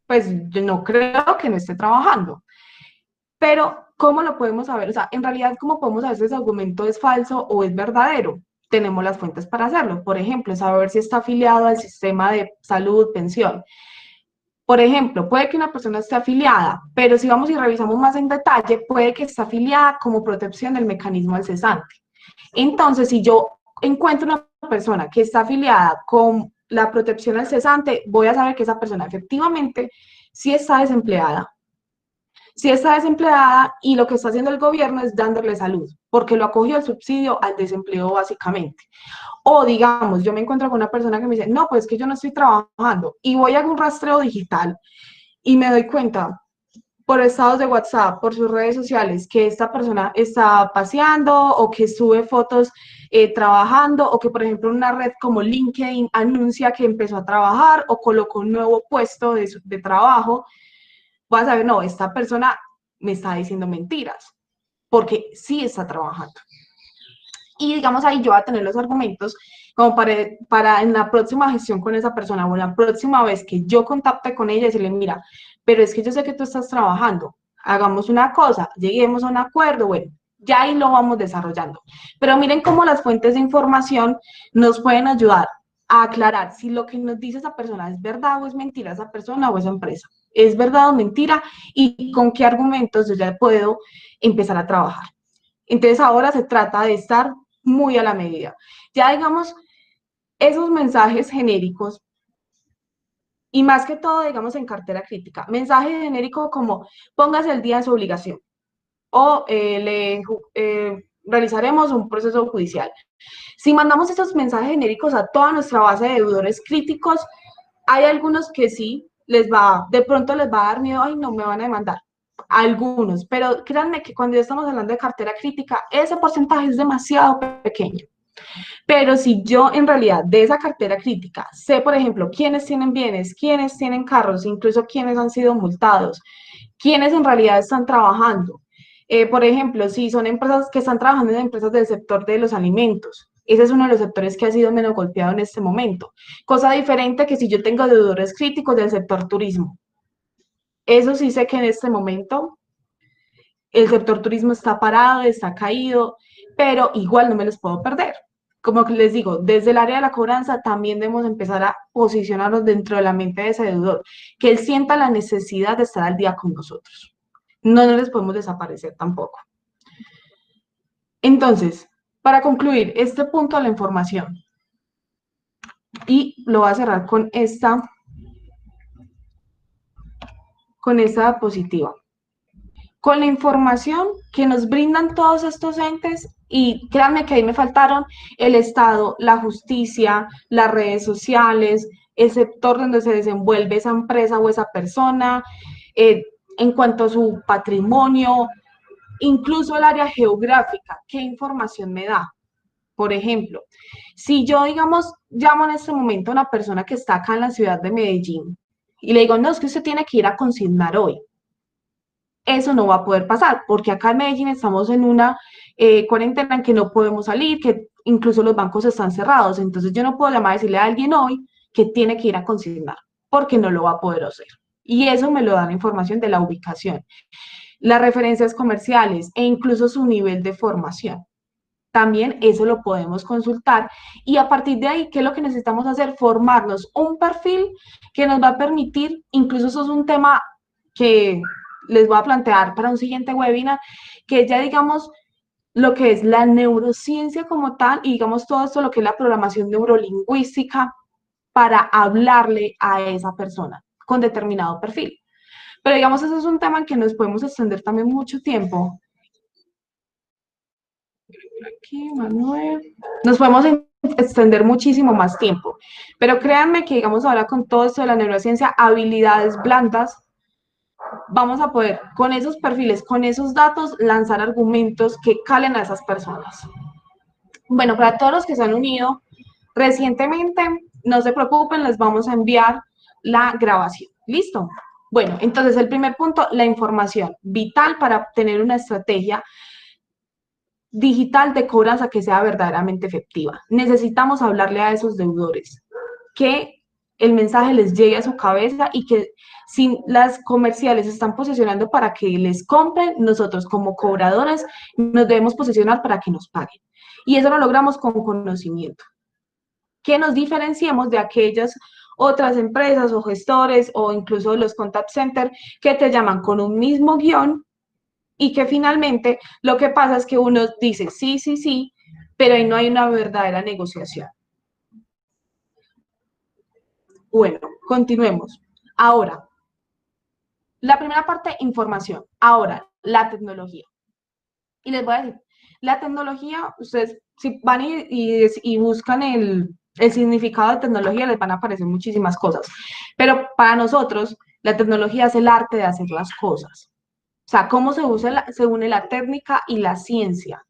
pues yo no creo que no esté trabajando. Pero, ¿cómo lo podemos saber? O sea, en realidad, ¿cómo podemos saber si ese argumento es falso o es verdadero? Tenemos las fuentes para hacerlo. Por ejemplo, saber si está afiliado al sistema de salud, pensión. Por ejemplo, puede que una persona esté afiliada, pero si vamos y revisamos más en detalle, puede que esté afiliada como protección del mecanismo del cesante. Entonces, si yo encuentro una persona que está afiliada con la protección al cesante, voy a saber que esa persona efectivamente sí está desempleada, si está desempleada y lo que está haciendo el gobierno es dándole salud, porque lo acogió el subsidio al desempleo básicamente. O digamos, yo me encuentro con una persona que me dice, no, pues que yo no estoy trabajando y voy a hacer un rastreo digital y me doy cuenta por estados de WhatsApp, por sus redes sociales, que esta persona está paseando o que sube fotos trabajando o que, por ejemplo, una red como LinkedIn anuncia que empezó a trabajar o colocó un nuevo puesto de trabajo, vas a ver, no, esta persona me está diciendo mentiras, porque sí está trabajando. Y digamos ahí yo voy a tener los argumentos como para en la próxima gestión con esa persona o la próxima vez que yo contacte con ella, decirle, mira, pero es que yo sé que tú estás trabajando, hagamos una cosa, lleguemos a un acuerdo, bueno, ya ahí lo vamos desarrollando. Pero miren cómo las fuentes de información nos pueden ayudar a aclarar si lo que nos dice esa persona es verdad o es mentira, esa persona o esa empresa. Es verdad o mentira y con qué argumentos yo ya puedo empezar a trabajar. Entonces ahora se trata de estar muy a la medida. Ya digamos, esos mensajes genéricos y más que todo, digamos, en cartera crítica, mensaje genérico como póngase el día de su obligación o realizaremos un proceso judicial. Si mandamos estos mensajes genéricos a toda nuestra base de deudores críticos, hay algunos que sí de pronto les va a dar miedo, ay, no me van a demandar. Algunos, pero créanme que cuando ya estamos hablando de cartera crítica, ese porcentaje es demasiado pequeño. Pero si yo en realidad de esa cartera crítica sé, por ejemplo, quiénes tienen bienes, quiénes tienen carros, incluso quiénes han sido multados, quiénes en realidad están trabajando. Por ejemplo, si son empresas que están trabajando en empresas del sector de los alimentos, ese es uno de los sectores que ha sido menos golpeado en este momento. Cosa diferente que si yo tengo deudores críticos del sector turismo. Eso sí sé que en este momento el sector turismo está parado, está caído, pero igual no me los puedo perder. como que les digo, desde el área de la cobranza también debemos empezar a posicionarnos dentro de la mente de ese deudor, que él sienta la necesidad de estar al día con nosotros. No nos les podemos desaparecer tampoco. Entonces, para concluir este punto de la información, y lo voy a cerrar con esta diapositiva. Con la información que nos brindan todos estos entes, y créanme que ahí me faltaron el Estado, la justicia, las redes sociales, el sector donde se desenvuelve esa empresa o esa persona, en cuanto a su patrimonio, incluso el área geográfica, ¿qué información me da? Por ejemplo, si yo, digamos, llamo en este momento a una persona que está acá en la ciudad de Medellín y le digo, no, es que usted tiene que ir a consignar hoy, eso no va a poder pasar, porque acá en Medellín estamos en una cuarentena en que no podemos salir, que incluso los bancos están cerrados, entonces yo no puedo llamar a decirle a alguien hoy que tiene que ir a consignar, porque no lo va a poder hacer. Y eso me lo da la información de la ubicación, las referencias comerciales e incluso su nivel de formación. También eso lo podemos consultar y a partir de ahí, ¿qué es lo que necesitamos hacer? Formarnos un perfil que nos va a permitir, incluso eso es un tema que les voy a plantear para un siguiente webinar, que ya digamos lo que es la neurociencia como tal y digamos todo esto, lo que es la programación neurolingüística para hablarle a esa persona con determinado perfil. Pero digamos, eso es un tema en que nos podemos extender también mucho tiempo. Aquí, Manuel. Nos podemos extender muchísimo más tiempo. Pero créanme que, digamos, ahora con todo esto de la neurociencia, habilidades blandas, vamos a poder, con esos perfiles, con esos datos, lanzar argumentos que calen a esas personas. Bueno, para todos los que se han unido recientemente, no se preocupen, les vamos a enviar la grabación. ¿Listo? Bueno, entonces el primer punto, la información, vital para tener una estrategia digital de cobranza que sea verdaderamente efectiva. Necesitamos hablarle a esos deudores, que el mensaje les llegue a su cabeza y que si las comerciales están posicionando para que les compren, nosotros como cobradores nos debemos posicionar para que nos paguen. Y eso lo logramos con conocimiento. Que nos diferenciemos de aquellas otras empresas o gestores o incluso los contact center que te llaman con un mismo guión y que finalmente lo que pasa es que uno dice sí, sí, sí, pero ahí no hay una verdadera negociación. Bueno, continuemos. Ahora, la primera parte, información. Ahora, la tecnología. Y les voy a decir, la tecnología, ustedes si van y buscan el significado de tecnología, les van a aparecer muchísimas cosas. Pero para nosotros, la tecnología es el arte de hacer las cosas. O sea, cómo se une la técnica y la ciencia.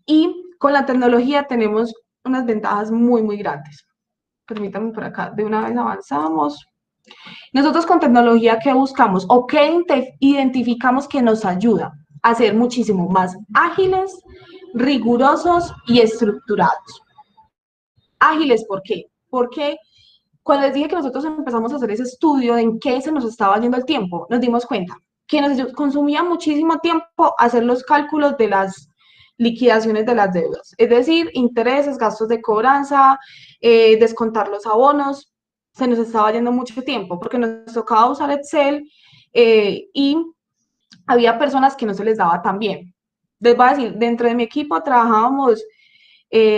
Y con la tecnología tenemos unas ventajas muy, muy grandes. Permítanme por acá, de una vez avanzamos. Nosotros con tecnología, ¿qué buscamos? ¿O qué identificamos que nos ayuda a ser muchísimo más ágiles, rigurosos y estructurados? Ágiles, ¿por qué? Porque cuando les dije que nosotros empezamos a hacer ese estudio de en qué se nos estaba yendo el tiempo, nos dimos cuenta que nos consumía muchísimo tiempo hacer los cálculos de las liquidaciones de las deudas, es decir, intereses, gastos de cobranza, descontar los abonos, se nos estaba yendo mucho tiempo porque nos tocaba usar Excel y había personas que no se les daba tan bien. Les voy a decir, dentro de mi equipo trabajábamos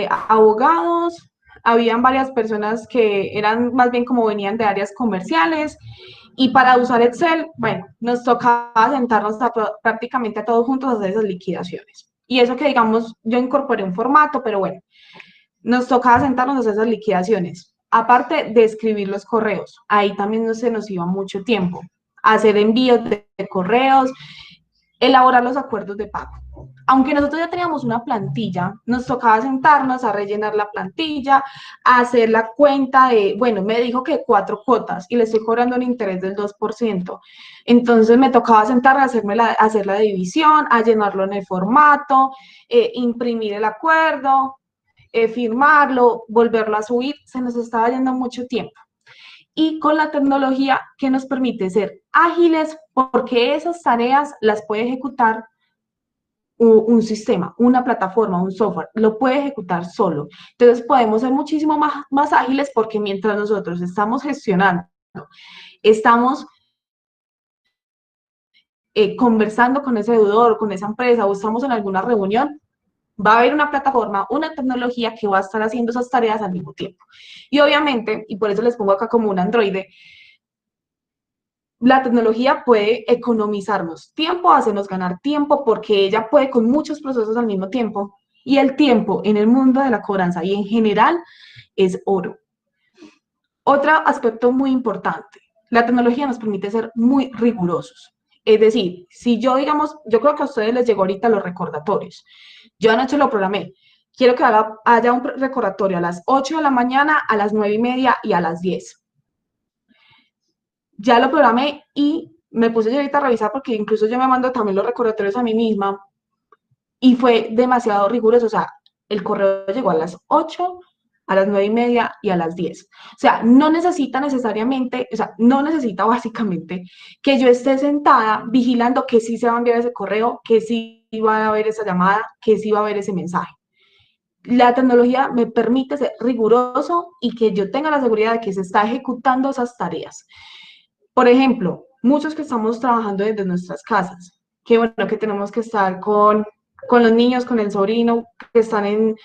abogados, habían varias personas que eran más bien como venían de áreas comerciales y para usar Excel, bueno, nos tocaba sentarnos prácticamente a todos juntos a hacer esas liquidaciones. Y eso que digamos, yo incorporé un formato, pero bueno, nos tocaba sentarnos a hacer esas liquidaciones. Aparte de escribir los correos, ahí también no se nos iba mucho tiempo. Hacer envíos de correos, elaborar los acuerdos de pago. Aunque nosotros ya teníamos una plantilla, nos tocaba sentarnos a rellenar la plantilla, a hacer la cuenta de, bueno, me dijo que 4 cuotas y le estoy cobrando un interés del 2%. Entonces me tocaba sentarme a hacer la división, a llenarlo en el formato, imprimir el acuerdo, firmarlo, volverlo a subir. Se nos estaba yendo mucho tiempo. Y con la tecnología que nos permite ser ágiles porque esas tareas las puede ejecutar un sistema, una plataforma, un software, lo puede ejecutar solo. Entonces podemos ser muchísimo más ágiles porque mientras nosotros estamos gestionando, estamos conversando con ese deudor, con esa empresa o estamos en alguna reunión, va a haber una plataforma, una tecnología que va a estar haciendo esas tareas al mismo tiempo. Y obviamente, y por eso les pongo acá como un androide, la tecnología puede economizarnos tiempo, hacernos ganar tiempo, porque ella puede con muchos procesos al mismo tiempo. Y el tiempo en el mundo de la cobranza y en general es oro. Otro aspecto muy importante, la tecnología nos permite ser muy rigurosos. Es decir, si yo, digamos, yo creo que a ustedes les llegó ahorita los recordatorios. Yo anoche lo programé. Quiero que haya un recordatorio a las 8 de la mañana, a las 9:30 y a las 10. Ya lo programé y me puse yo ahorita a revisar porque incluso yo me mando también los recordatorios a mí misma y fue demasiado riguroso. O sea, el correo llegó a las 8, a las 9:30 y a las 10. O sea, no necesita necesariamente, o sea, no necesita básicamente que yo esté sentada vigilando que sí se va a enviar ese correo, que sí va a haber esa llamada, que sí va a haber ese mensaje. La tecnología me permite ser riguroso y que yo tenga la seguridad de que se está ejecutando esas tareas. Por ejemplo, muchos que estamos trabajando desde nuestras casas, que bueno, que tenemos que estar con los niños, con el sobrino, que están en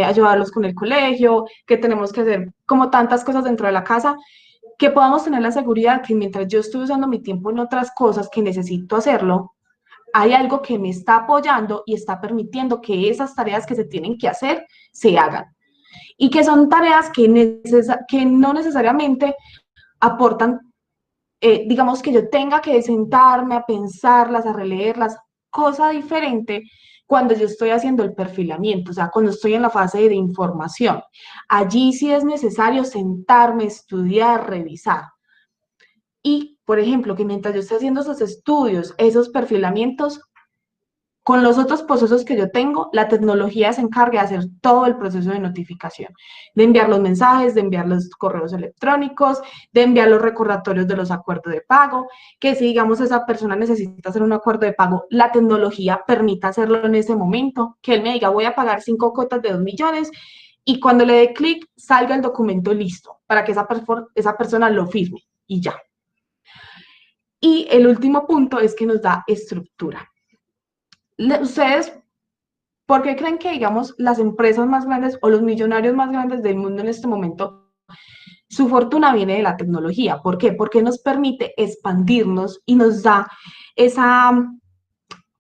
ayudarlos con el colegio, que tenemos que hacer como tantas cosas dentro de la casa, que podamos tener la seguridad que mientras yo estoy usando mi tiempo en otras cosas que necesito hacerlo, hay algo que me está apoyando y está permitiendo que esas tareas que se tienen que hacer se hagan. Y que son tareas que no necesariamente aportan, digamos que yo tenga que sentarme a pensarlas, a releerlas, cosa diferente cuando yo estoy haciendo el perfilamiento, o sea, cuando estoy en la fase de información. Allí sí es necesario sentarme, estudiar, revisar. Y, por ejemplo, que mientras yo esté haciendo esos estudios, esos perfilamientos, con los otros procesos que yo tengo, la tecnología se encarga de hacer todo el proceso de notificación, de enviar los mensajes, de enviar los correos electrónicos, de enviar los recordatorios de los acuerdos de pago, que si digamos esa persona necesita hacer un acuerdo de pago, la tecnología permita hacerlo en ese momento, que él me diga voy a pagar 5 cuotas de 2 millones y cuando le dé clic salga el documento listo para que esa persona lo firme y ya. Y el último punto es que nos da estructura. Ustedes, ¿por qué creen que, digamos, las empresas más grandes o los millonarios más grandes del mundo en este momento, su fortuna viene de la tecnología? ¿Por qué? Porque nos permite expandirnos y nos da esa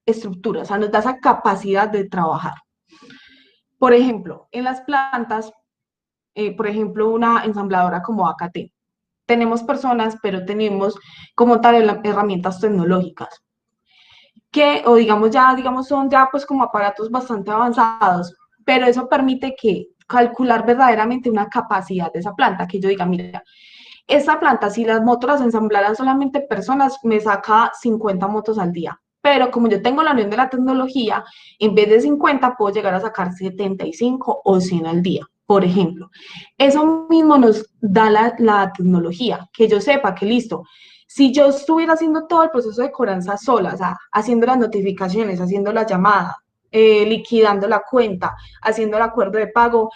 estructura, o sea, nos da esa capacidad de trabajar. Por ejemplo, en las plantas, por ejemplo, una ensambladora como AKT, tenemos personas, pero tenemos como tal herramientas tecnológicas que, o digamos ya, digamos, son ya pues como aparatos bastante avanzados, pero eso permite que calcular verdaderamente una capacidad de esa planta, que yo diga, mira, esta planta, si las motos las ensamblaran solamente personas, me saca 50 motos al día. Pero como yo tengo la unión de la tecnología, en vez de 50 puedo llegar a sacar 75 o 100 al día, por ejemplo. Eso mismo nos da la tecnología, que yo sepa que listo, si yo estuviera haciendo todo el proceso de cobranza sola, o sea, haciendo las notificaciones, haciendo la llamada, liquidando la cuenta, haciendo el acuerdo de pago,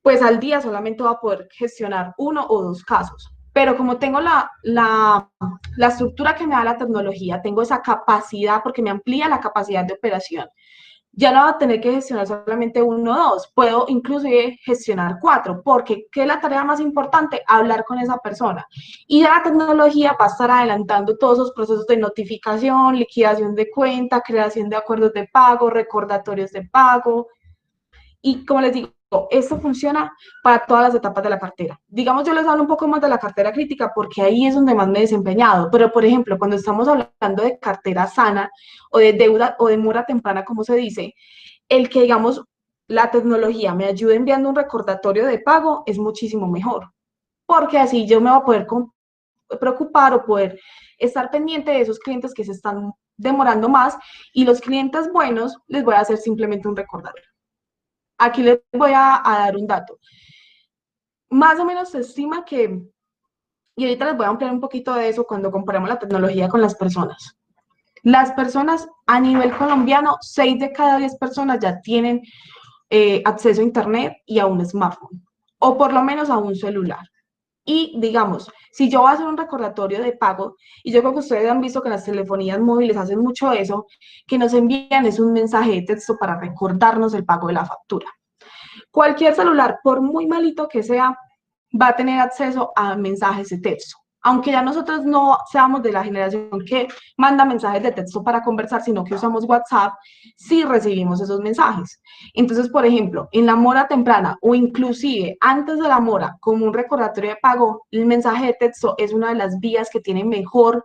pues al día solamente va a poder gestionar uno o dos casos. Pero como tengo la estructura que me da la tecnología, tengo esa capacidad porque me amplía la capacidad de operación. Ya no va a tener que gestionar solamente uno o dos, puedo inclusive gestionar cuatro, porque ¿qué es la tarea más importante? Hablar con esa persona. Y ya la tecnología va a estar adelantando todos esos procesos de notificación, liquidación de cuenta, creación de acuerdos de pago, recordatorios de pago, y como les digo, esto funciona para todas las etapas de la cartera. Digamos, yo les hablo un poco más de la cartera crítica porque ahí es donde más me he desempeñado. Pero, por ejemplo, cuando estamos hablando de cartera sana o de deuda o de mora temprana, como se dice, el que, digamos, la tecnología me ayude enviando un recordatorio de pago es muchísimo mejor. Porque así yo me voy a poder preocupar o poder estar pendiente de esos clientes que se están demorando más y los clientes buenos les voy a hacer simplemente un recordatorio. Aquí les voy a dar un dato. Más o menos se estima que, y ahorita les voy a ampliar un poquito de eso cuando comparamos la tecnología con las personas. Las personas a nivel colombiano, 6 de cada 10 personas ya tienen acceso a Internet y a un smartphone, o por lo menos a un celular. Y digamos, si yo voy a hacer un recordatorio de pago, y yo creo que ustedes han visto que las telefonías móviles hacen mucho eso, que nos envían es un mensaje de texto para recordarnos el pago de la factura. Cualquier celular, por muy malito que sea, va a tener acceso a mensajes de texto. Aunque ya nosotros no seamos de la generación que manda mensajes de texto para conversar, sino que usamos WhatsApp, sí recibimos esos mensajes. Entonces, por ejemplo, en la mora temprana o inclusive antes de la mora, como un recordatorio de pago, el mensaje de texto es una de las vías que tiene mejor,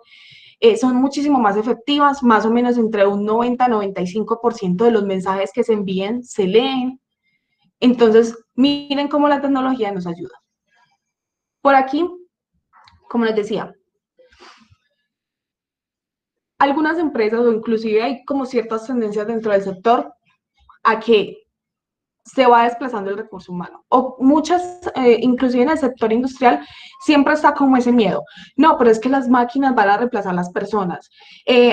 son muchísimo más efectivas, más o menos entre un 90-95% de los mensajes que se envíen se leen. Entonces, miren cómo la tecnología nos ayuda. Por aquí, como les decía, algunas empresas o inclusive hay como ciertas tendencias dentro del sector a que se va desplazando el recurso humano. O muchas, inclusive en el sector industrial, siempre está como ese miedo. No, pero es que las máquinas van a reemplazar a las personas.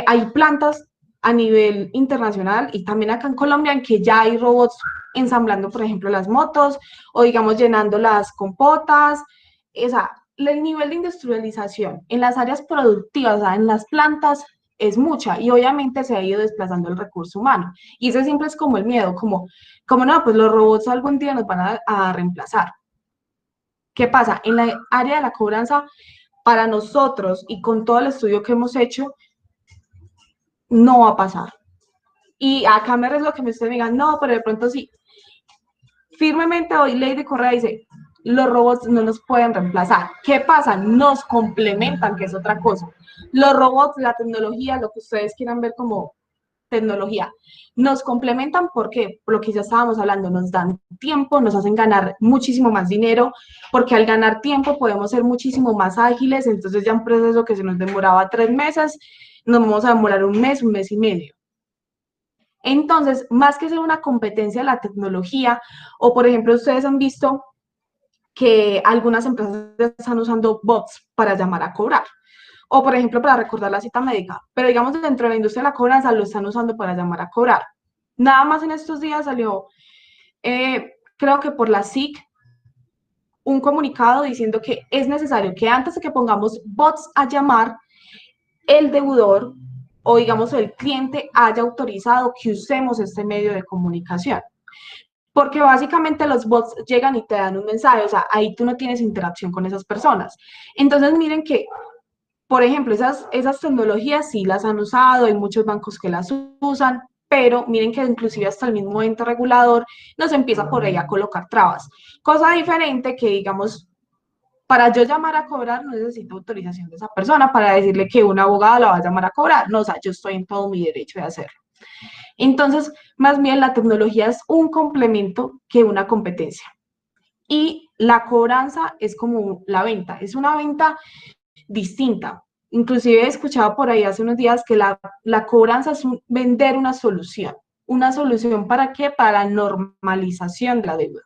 Hay plantas a nivel internacional y también acá en Colombia en que ya hay robots ensamblando, por ejemplo, las motos o digamos llenando las compotas. O sea, el nivel de industrialización en las áreas productivas, o sea, en las plantas, es mucha y obviamente se ha ido desplazando el recurso humano. Y ese siempre es como el miedo, como no, pues los robots algún día nos van a reemplazar. ¿Qué pasa? En la área de la cobranza, para nosotros y con todo el estudio que hemos hecho, no va a pasar. Y acá me arriesgo que ustedes me digan, no, pero de pronto sí. Firmemente hoy Ley de Correa dice, los robots no nos pueden reemplazar. ¿Qué pasa? Nos complementan, que es otra cosa. Los robots, la tecnología, lo que ustedes quieran ver como tecnología, nos complementan porque, por lo que ya estábamos hablando, nos dan tiempo, nos hacen ganar muchísimo más dinero, porque al ganar tiempo podemos ser muchísimo más ágiles, entonces ya un proceso que se nos demoraba 3 meses, nos vamos a demorar un mes y medio. Entonces, más que ser una competencia de la tecnología, o por ejemplo, ustedes han visto que algunas empresas están usando bots para llamar a cobrar, o por ejemplo para recordar la cita médica, pero digamos dentro de la industria de la cobranza lo están usando para llamar a cobrar. Nada más en estos días salió, creo que por la SIC, un comunicado diciendo que es necesario que antes de que pongamos bots a llamar, el deudor o digamos el cliente haya autorizado que usemos este medio de comunicación. Porque básicamente los bots llegan y te dan un mensaje, o sea, ahí tú no tienes interacción con esas personas. Entonces miren que, por ejemplo, esas tecnologías sí las han usado, hay muchos bancos que las usan, pero miren que inclusive hasta el mismo ente regulador nos empieza por ahí a colocar trabas. Cosa diferente que, digamos, para yo llamar a cobrar no necesito autorización de esa persona para decirle que un abogado la va a llamar a cobrar. No, o sea, yo estoy en todo mi derecho de hacerlo. Entonces, más bien la tecnología es un complemento que una competencia. Y la cobranza es como la venta, es una venta distinta. Inclusive he escuchado por ahí hace unos días que la cobranza es vender una solución. ¿Una solución para qué? Para la normalización de la deuda.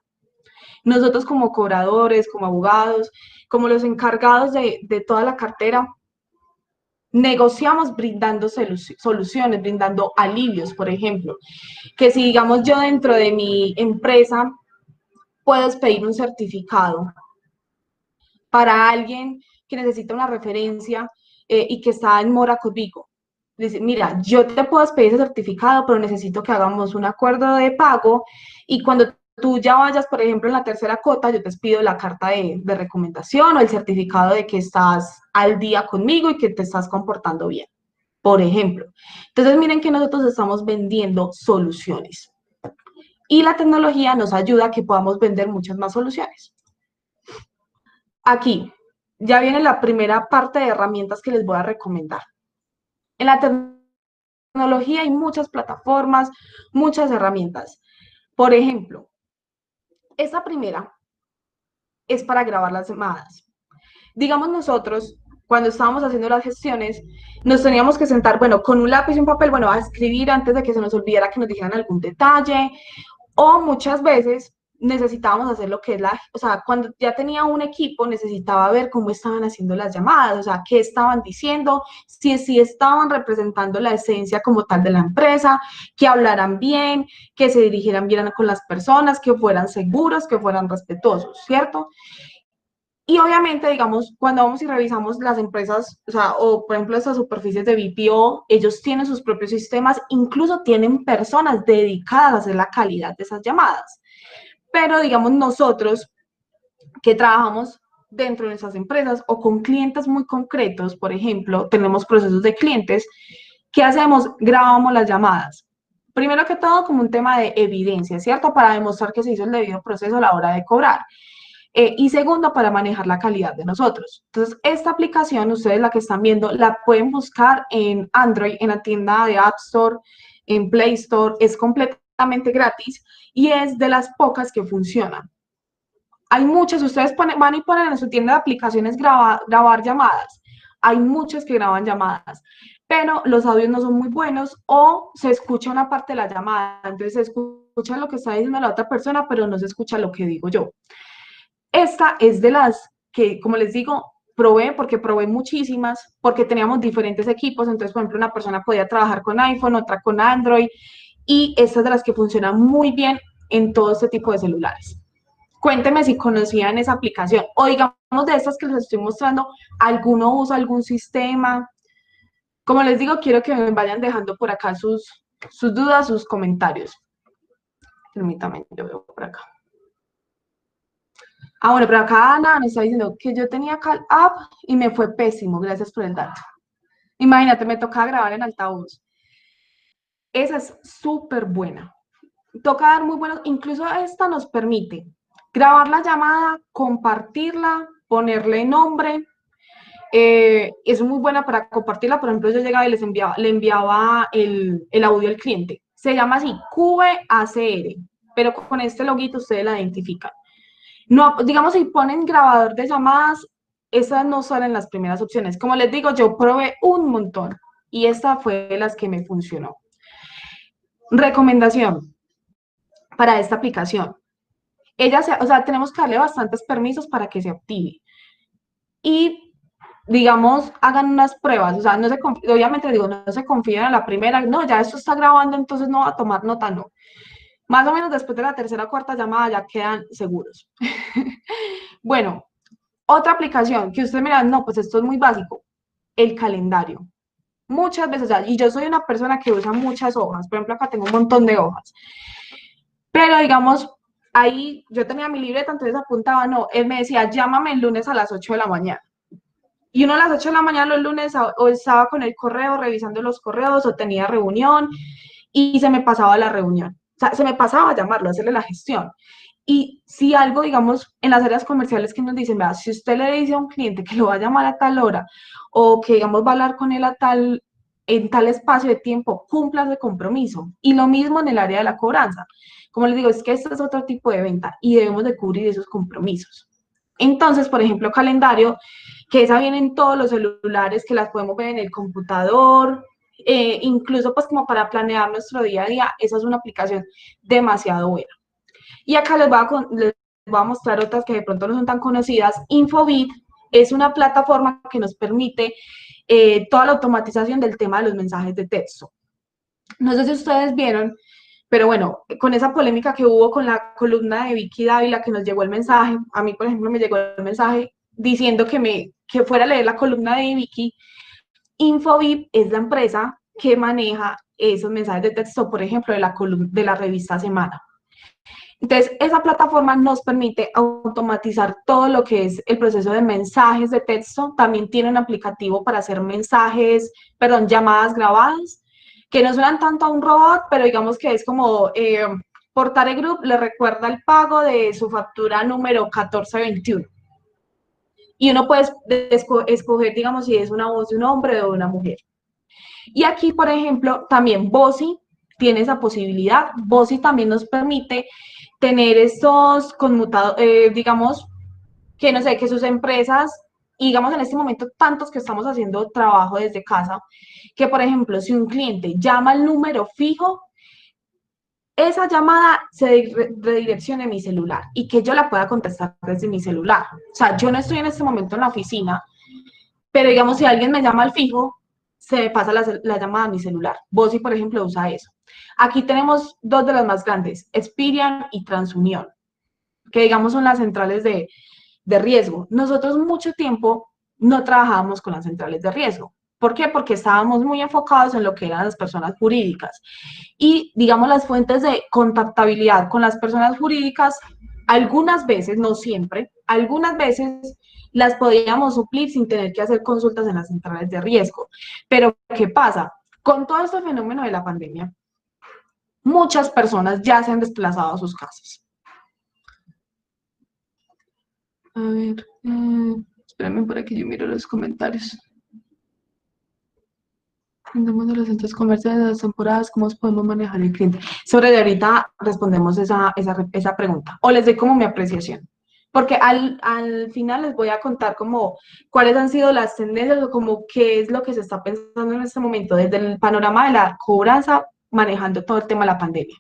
Nosotros como cobradores, como abogados, como los encargados de toda la cartera, negociamos brindando soluciones, brindando alivios, por ejemplo. Que si digamos yo dentro de mi empresa puedo pedir un certificado para alguien que necesita una referencia y que está en mora conmigo. Dice, mira, yo te puedo pedir ese certificado, pero necesito que hagamos un acuerdo de pago y cuando tú ya vayas, por ejemplo, en la tercera cota, yo te pido la carta de recomendación o el certificado de que estás al día conmigo y que te estás comportando bien, por ejemplo. Entonces, miren que nosotros estamos vendiendo soluciones y la tecnología nos ayuda a que podamos vender muchas más soluciones. Aquí ya viene la primera parte de herramientas que les voy a recomendar. En la tecnología hay muchas plataformas, muchas herramientas. Por ejemplo, esta primera es para grabar las llamadas. Digamos nosotros, cuando estábamos haciendo las gestiones, nos teníamos que sentar, bueno, con un lápiz y un papel, bueno, a escribir antes de que se nos olvidara que nos dijeran algún detalle, o muchas veces necesitábamos hacer lo que es o sea, cuando ya tenía un equipo, necesitaba ver cómo estaban haciendo las llamadas, o sea, qué estaban diciendo, si estaban representando la esencia como tal de la empresa, que hablaran bien, que se dirigieran bien con las personas, que fueran seguros, que fueran respetuosos, ¿cierto? Y obviamente, digamos, cuando vamos y revisamos las empresas, o sea, o por ejemplo estas superficies de BPO, ellos tienen sus propios sistemas, incluso tienen personas dedicadas a hacer la calidad de esas llamadas. Pero digamos nosotros que trabajamos dentro de nuestras empresas o con clientes muy concretos, por ejemplo, tenemos procesos de clientes, ¿qué hacemos? Grabamos las llamadas. Primero que todo, como un tema de evidencia, ¿cierto? Para demostrar que se hizo el debido proceso a la hora de cobrar. Y segundo, para manejar la calidad de nosotros. Entonces, esta aplicación, ustedes la que están viendo, la pueden buscar en Android, en la tienda de App Store, en Play Store, es completamente gratis y es de las pocas que funcionan. Hay muchas, ustedes van y ponen en su tienda de aplicaciones grabar llamadas. Hay muchas que graban llamadas, pero los audios no son muy buenos o se escucha una parte de la llamada, entonces se escucha lo que está diciendo la otra persona, pero no se escucha lo que digo yo. Esta es de las que, como les digo, probé porque probé muchísimas, porque teníamos diferentes equipos, entonces, por ejemplo, una persona podía trabajar con iPhone, otra con Android, y esta es de las que funcionan muy bien en todo este tipo de celulares. Cuénteme si conocían esa aplicación o digamos de estas que les estoy mostrando, ¿alguno usa algún sistema? Como les digo, quiero que me vayan dejando por acá sus dudas, sus comentarios. Permítanme, yo veo por acá. Ah, bueno, pero acá Ana me está diciendo que yo tenía Call App y me fue pésimo. Gracias por el dato. Imagínate, me tocaba grabar en altavoz. Esa es súper buena. Toca dar muy buenos, incluso esta nos permite grabar la llamada, compartirla, ponerle nombre. Es muy buena para compartirla. Por ejemplo, yo llegaba y le enviaba el audio al cliente. Se llama así, QVACR, pero con este loguito ustedes la identifican. No, digamos, si ponen grabador de llamadas, esas no salen las primeras opciones. Como les digo, yo probé un montón y esta fue de las que me funcionó. Recomendación para esta aplicación. O sea, tenemos que darle bastantes permisos para que se active. Y, digamos, hagan unas pruebas. O sea, no se obviamente digo, no se confíen en la primera. No, ya esto está grabando, entonces no va a tomar nota, no. Más o menos después de la tercera o cuarta llamada ya quedan seguros. Bueno, otra aplicación que ustedes miran, no, pues esto es muy básico, el calendario. Muchas veces, o sea, y yo soy una persona que usa muchas hojas, por ejemplo, acá tengo un montón de hojas, pero digamos, ahí yo tenía mi libreta, entonces apuntaba, no, él me decía, llámame el lunes a las 8 de la mañana. Y uno a las 8 de la mañana los lunes o estaba con el correo, revisando los correos, o tenía reunión, y se me pasaba la reunión. O sea, se me pasaba a llamarlo, a hacerle la gestión. Y si algo, digamos, en las áreas comerciales que nos dicen, vea, si usted le dice a un cliente que lo va a llamar a tal hora o que, digamos, va a hablar con él en tal espacio de tiempo, cumpla ese compromiso. Y lo mismo en el área de la cobranza. Como les digo, es que este es otro tipo de venta y debemos de cubrir esos compromisos. Entonces, por ejemplo, calendario, que esa viene en todos los celulares, que las podemos ver en el computador, incluso pues como para planear nuestro día a día, esa es una aplicación demasiado buena. Y acá les voy a mostrar otras que de pronto no son tan conocidas. Infobit es una plataforma que nos permite toda la automatización del tema de los mensajes de texto. No sé si ustedes vieron, pero bueno, con esa polémica que hubo con la columna de Vicky Dávila que nos llegó el mensaje, a mí por ejemplo me llegó el mensaje diciendo que fuera a leer la columna de Vicky. Infobip es la empresa que maneja esos mensajes de texto, por ejemplo, de la revista Semana. Entonces, esa plataforma nos permite automatizar todo lo que es el proceso de mensajes de texto. También tiene un aplicativo para hacer llamadas grabadas, que no suenan tanto a un robot, pero digamos que es como Portare Group le recuerda el pago de su factura número 1421. Y uno puede escoger, digamos, si es una voz de un hombre o de una mujer. Y aquí, por ejemplo, también Bosi tiene esa posibilidad. Bosi también nos permite tener estos conmutados, digamos, que no sé, que sus empresas, y digamos en este momento tantos que estamos haciendo trabajo desde casa, que por ejemplo, si un cliente llama al número fijo, esa llamada se redireccione a mi celular y que yo la pueda contestar desde mi celular. O sea, yo no estoy en este momento en la oficina, pero digamos, si alguien me llama al fijo, se me pasa la llamada a mi celular. Vos, si por ejemplo, usa eso. Aquí tenemos dos de las más grandes, Experian y TransUnión, que digamos son las centrales de riesgo. Nosotros mucho tiempo no trabajábamos con las centrales de riesgo. ¿Por qué? Porque estábamos muy enfocados en lo que eran las personas jurídicas. Y, digamos, las fuentes de contactabilidad con las personas jurídicas, algunas veces, no siempre, algunas veces las podíamos suplir sin tener que hacer consultas en las centrales de riesgo. Pero, ¿qué pasa? Con todo este fenómeno de la pandemia, muchas personas ya se han desplazado a sus casas. A ver, espérame por aquí, yo miro los comentarios. Entendemos de los centros comerciales de las temporadas, ¿cómo podemos manejar el cliente? Sobre de ahorita respondemos esa pregunta, o les doy como mi apreciación, porque al final les voy a contar como cuáles han sido las tendencias o como qué es lo que se está pensando en este momento desde el panorama de la cobranza, manejando todo el tema de la pandemia.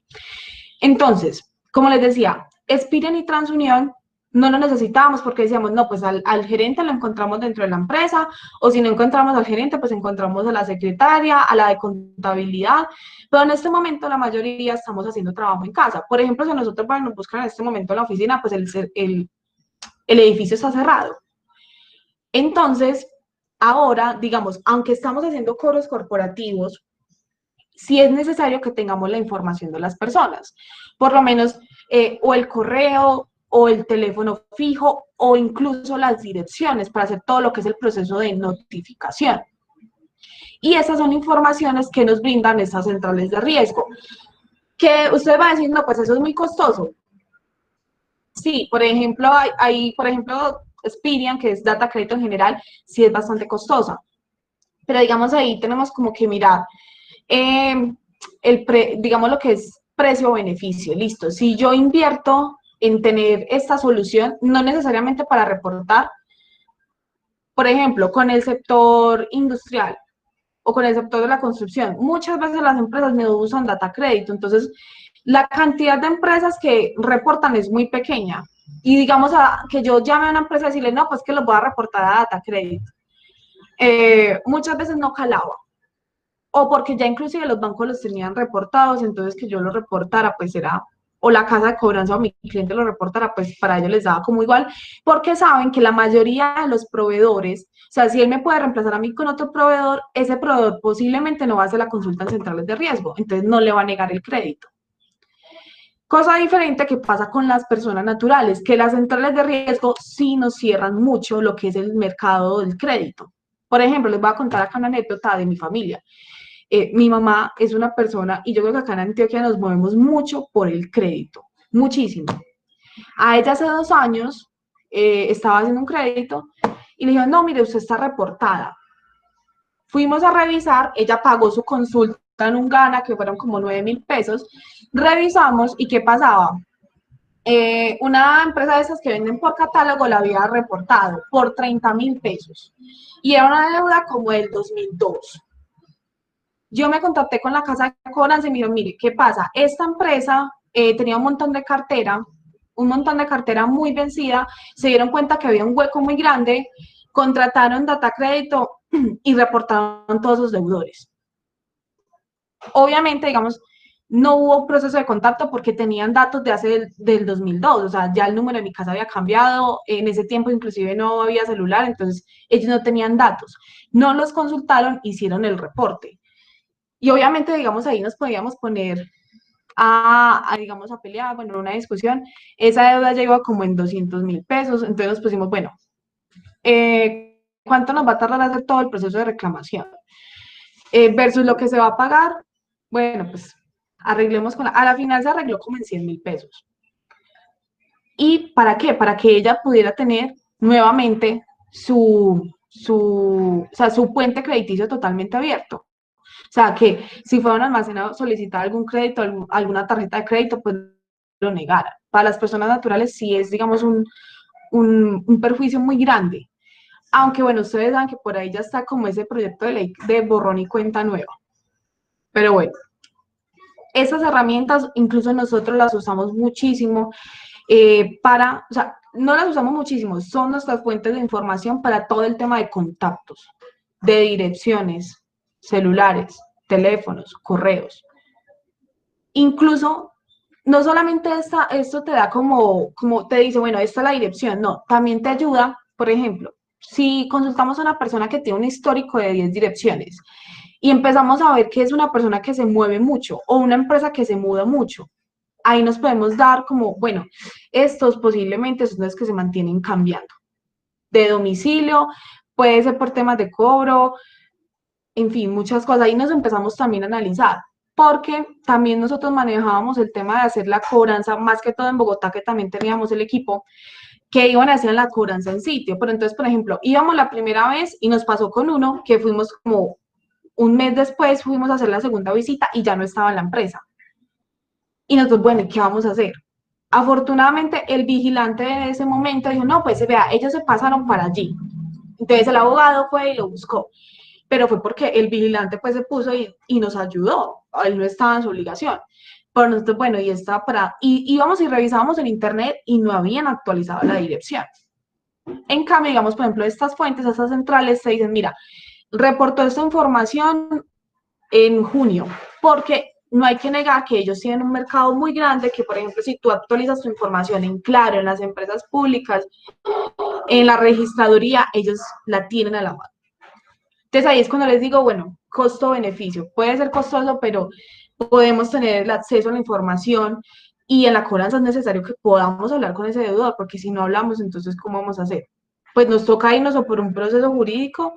Entonces, como les decía, Spiren y TransUnión no lo necesitábamos porque decíamos, no, pues al gerente lo encontramos dentro de la empresa, o si no encontramos al gerente, pues encontramos a la secretaria, a la de contabilidad, pero en este momento la mayoría estamos haciendo trabajo en casa. Por ejemplo, si nosotros nos buscan en este momento en la oficina, pues el edificio está cerrado. Entonces, ahora, digamos, aunque estamos haciendo cobros corporativos, si es necesario que tengamos la información de las personas, por lo menos o el correo o el teléfono fijo o incluso las direcciones para hacer todo lo que es el proceso de notificación. Y esas son informaciones que nos brindan estas centrales de riesgo. Que usted va a decir, no, pues eso es muy costoso. Sí, por ejemplo, por ejemplo, Experian, que es data crédito en general, sí es bastante costosa. Pero digamos ahí tenemos como que mirar eh, digamos lo que es precio-beneficio, listo. Si yo invierto en tener esta solución, no necesariamente para reportar, por ejemplo, con el sector industrial o con el sector de la construcción, muchas veces las empresas no usan data crédito, entonces la cantidad de empresas que reportan es muy pequeña. Y digamos que yo llame a una empresa y decirle, no, pues que lo voy a reportar a data crédito. Muchas veces no calaba o porque ya inclusive los bancos los tenían reportados, entonces que yo lo reportara, pues era, o la casa de cobranza o mi cliente lo reportara, pues para ellos les daba como igual, porque saben que la mayoría de los proveedores, o sea, si él me puede reemplazar a mí con otro proveedor, ese proveedor posiblemente no va a hacer la consulta en centrales de riesgo, entonces no le va a negar el crédito. Cosa diferente que pasa con las personas naturales, que las centrales de riesgo sí nos cierran mucho lo que es el mercado del crédito. Por ejemplo, les voy a contar acá una anécdota de mi familia. Mi mamá es una persona, y yo creo que acá en Antioquia nos movemos mucho por el crédito, muchísimo. A ella hace 2 años estaba haciendo un crédito y le dijo, no, mire, usted está reportada. Fuimos a revisar, ella pagó su consulta en un Gana, que fueron como 9.000 pesos. Revisamos y ¿qué pasaba? Una empresa de esas que venden por catálogo la había reportado por 30.000 pesos. Y era una deuda como del 2002. Yo me contacté con la casa de cobranza y me dijeron, mire, ¿qué pasa? Esta empresa tenía un montón de cartera muy vencida, se dieron cuenta que había un hueco muy grande, contrataron data crédito y reportaron todos sus deudores. Obviamente, digamos, no hubo proceso de contacto porque tenían datos de hace del 2002, o sea, ya el número de mi casa había cambiado, en ese tiempo inclusive no había celular, entonces ellos no tenían datos. No los consultaron, hicieron el reporte. Y obviamente, digamos, ahí nos podíamos poner digamos, a pelear, bueno, una discusión. Esa deuda llegó como en 200.000 pesos, entonces nos pusimos, bueno, ¿cuánto nos va a tardar hacer todo el proceso de reclamación? Versus lo que se va a pagar, bueno, pues arreglemos a la final se arregló como en 100.000 pesos. ¿Y para qué? Para que ella pudiera tener nuevamente o sea, su puente crediticio totalmente abierto. O sea, que si fuera un almacén solicitar algún crédito, alguna tarjeta de crédito, pues lo negara. Para las personas naturales sí es, digamos, un perjuicio muy grande. Aunque, bueno, ustedes saben que por ahí ya está como ese proyecto de ley de borrón y cuenta nueva. Pero bueno, Estas herramientas, incluso nosotros las usamos muchísimo o sea, no las usamos muchísimo, son nuestras fuentes de información para todo el tema de contactos, de direcciones, celulares, teléfonos, correos. Incluso, no solamente esto te da como te dice, bueno, esta es la dirección, no, también te ayuda, por ejemplo, si consultamos a una persona que tiene un histórico de 10 direcciones y empezamos a ver que es una persona que se mueve mucho o una empresa que se muda mucho, ahí nos podemos dar como, bueno, estos posiblemente son los que se mantienen cambiando de domicilio, puede ser por temas de cobro, en fin, muchas cosas. Ahí nos empezamos también a analizar, porque también nosotros manejábamos el tema de hacer la cobranza, más que todo en Bogotá, que también teníamos el equipo, que iban a hacer la cobranza en sitio. Pero entonces, por ejemplo, íbamos la primera vez y nos pasó con uno que fuimos como un mes después, fuimos a hacer la segunda visita y ya no estaba en la empresa. Y nosotros, bueno, ¿qué vamos a hacer? Afortunadamente, el vigilante de ese momento dijo, no, pues vea, ellos se pasaron para allí. Entonces el abogado fue y lo buscó, pero fue porque el vigilante pues se puso y nos ayudó, él no estaba en su obligación. Pero nosotros, bueno, y estaba para, y íbamos y revisábamos en internet y no habían actualizado la dirección. En cambio, digamos, por ejemplo, estas fuentes, estas centrales te dicen, mira, reportó esta información en junio, porque no hay que negar que ellos tienen un mercado muy grande, que por ejemplo, si tú actualizas tu información en Claro, en las empresas públicas, en la registraduría, ellos la tienen a la mano. Entonces ahí es cuando les digo, bueno, costo-beneficio. Puede ser costoso, pero podemos tener el acceso a la información y en la cobranza es necesario que podamos hablar con ese deudor, porque si no hablamos, entonces, ¿cómo vamos a hacer? Pues nos toca irnos o por un proceso jurídico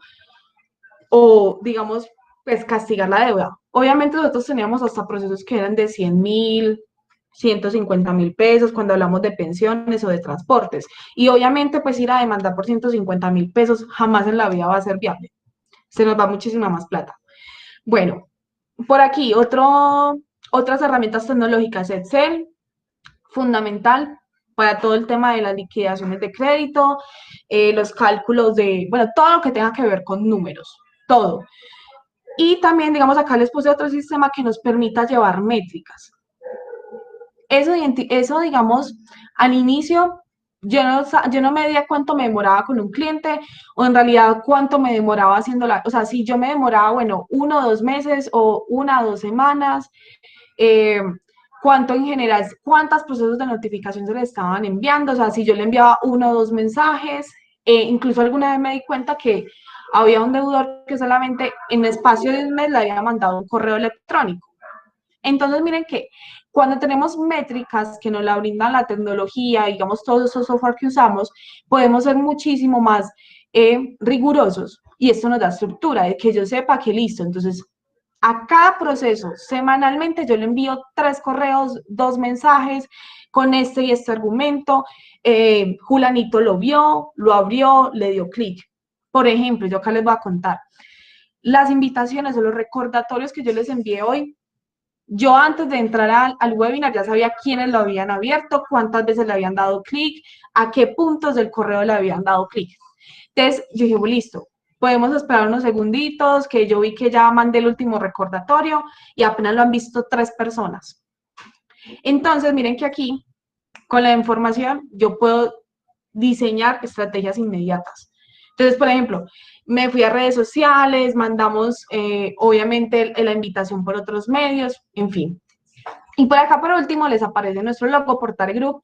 o, digamos, pues castigar la deuda. Obviamente nosotros teníamos hasta procesos que eran de 100.000, 150.000 pesos cuando hablamos de pensiones o de transportes. Y obviamente pues ir a demandar por 150.000 pesos jamás en la vida va a ser viable. Se nos va muchísima más plata. Bueno, por aquí otras herramientas tecnológicas, Excel, fundamental para todo el tema de las liquidaciones de crédito, los cálculos de, bueno, todo lo que tenga que ver con números, todo. Y también, digamos, acá les puse otro sistema que nos permita llevar métricas. Eso digamos, al inicio yo no medía cuánto me demoraba con un cliente o en realidad cuánto me demoraba haciendo o sea, si yo me demoraba, bueno, 1 o 2 meses o 1 o 2 semanas, eh, cuánto en general, cuántos procesos de notificación se le estaban enviando, o sea, si yo le enviaba 1 o 2 mensajes, incluso alguna vez me di cuenta que había un deudor que solamente en espacio de un mes le había mandado un correo electrónico. Entonces, miren que cuando tenemos métricas que nos la brindan la tecnología, digamos, todos esos software que usamos, podemos ser muchísimo más rigurosos y esto nos da estructura, de que yo sepa que listo. Entonces, a cada proceso, semanalmente, yo le envío 3 correos, 2 mensajes con este y este argumento. Julanito lo vio, lo abrió, le dio clic. Por ejemplo, yo acá les voy a contar. Las invitaciones o los recordatorios que yo les envié hoy, yo antes de entrar al webinar ya sabía quiénes lo habían abierto, cuántas veces le habían dado clic, a qué puntos del correo le habían dado clic. Entonces, yo dije, bueno, listo, podemos esperar unos segunditos, que yo vi que ya mandé el último recordatorio y apenas lo han visto 3 personas. Entonces, miren que aquí, con la información, yo puedo diseñar estrategias inmediatas. Entonces, por ejemplo, me fui a redes sociales, mandamos obviamente la invitación por otros medios, en fin. Y por acá, por último, les aparece nuestro logo Portal Group,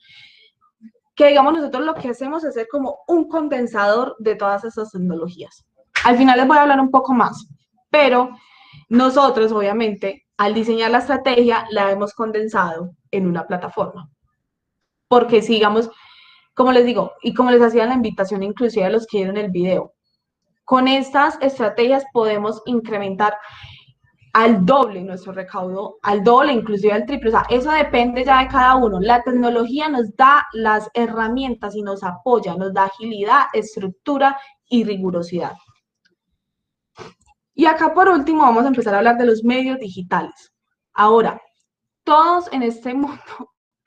que digamos nosotros lo que hacemos es ser como un condensador de todas esas tecnologías. Al final les voy a hablar un poco más, pero nosotros obviamente al diseñar la estrategia la hemos condensado en una plataforma. Porque sigamos, como les digo, y como les hacía la invitación inclusive a los que vieron el video, con estas estrategias podemos incrementar al doble nuestro recaudo, al doble, inclusive al triple. O sea, eso depende ya de cada uno. La tecnología nos da las herramientas y nos apoya, nos da agilidad, estructura y rigurosidad. Y acá por último vamos a empezar a hablar de los medios digitales. Ahora, todos en este mundo,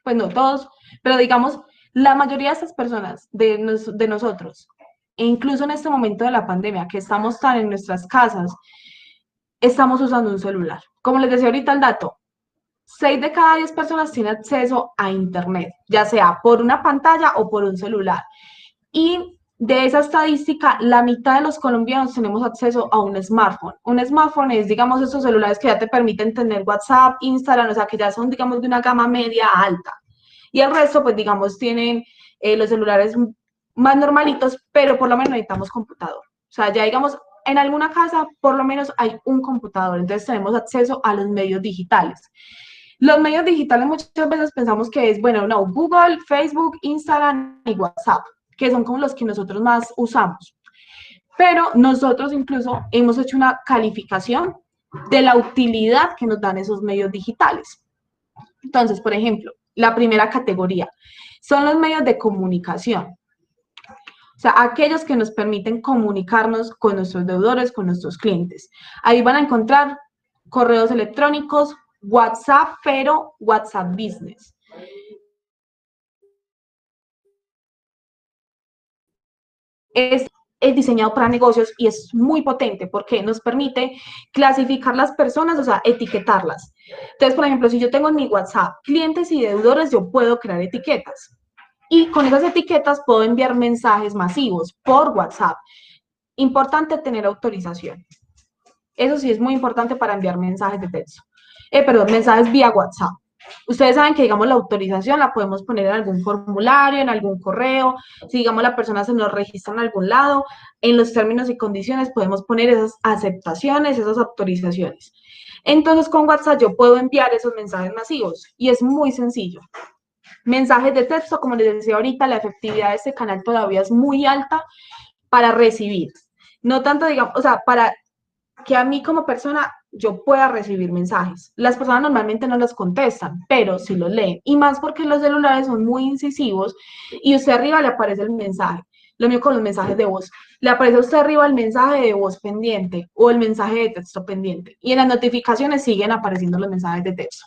pues no todos, pero digamos, la mayoría de estas personas, de nosotros, e incluso en este momento de la pandemia, que estamos tan en nuestras casas, estamos usando un celular. Como les decía ahorita el dato, 6 de cada 10 personas tienen acceso a Internet, ya sea por una pantalla o por un celular. Y de esa estadística, la mitad de los colombianos tenemos acceso a un smartphone. Un smartphone es, digamos, esos celulares que ya te permiten tener WhatsApp, Instagram, o sea, que ya son, digamos, de una gama media a alta. Y el resto, pues, digamos, tienen los celulares más normalitos, pero por lo menos necesitamos computador. O sea, ya, digamos, en alguna casa, por lo menos hay un computador. Entonces, tenemos acceso a los medios digitales. Los medios digitales muchas veces pensamos que es, bueno, no, Google, Facebook, Instagram y WhatsApp, que son como los que nosotros más usamos. Pero nosotros incluso hemos hecho una calificación de la utilidad que nos dan esos medios digitales. Entonces, por ejemplo, la primera categoría son los medios de comunicación. O sea, aquellos que nos permiten comunicarnos con nuestros deudores, con nuestros clientes. Ahí van a encontrar correos electrónicos, WhatsApp, pero WhatsApp Business. Es diseñado para negocios y es muy potente porque nos permite clasificar las personas, o sea, etiquetarlas. Entonces, por ejemplo, si yo tengo en mi WhatsApp clientes y deudores, yo puedo crear etiquetas. Y con esas etiquetas puedo enviar mensajes masivos por WhatsApp. Importante tener autorización. Eso sí es muy importante para enviar mensajes de texto. Perdón, mensajes vía WhatsApp. Ustedes saben que, digamos, la autorización la podemos poner en algún formulario, en algún correo. Si, digamos, la persona se nos registra en algún lado, en los términos y condiciones podemos poner esas aceptaciones, esas autorizaciones. Entonces, con WhatsApp yo puedo enviar esos mensajes masivos y es muy sencillo. Mensajes de texto, como les decía ahorita, la efectividad de este canal todavía es muy alta para recibir. No tanto, digamos, o sea, para que a mí como persona yo pueda recibir mensajes. Las personas normalmente no los contestan, pero sí los leen. Y más porque los celulares son muy incisivos y usted arriba le aparece el mensaje. Lo mismo con los mensajes de voz. Le aparece a usted arriba el mensaje de voz pendiente o el mensaje de texto pendiente. Y en las notificaciones siguen apareciendo los mensajes de texto.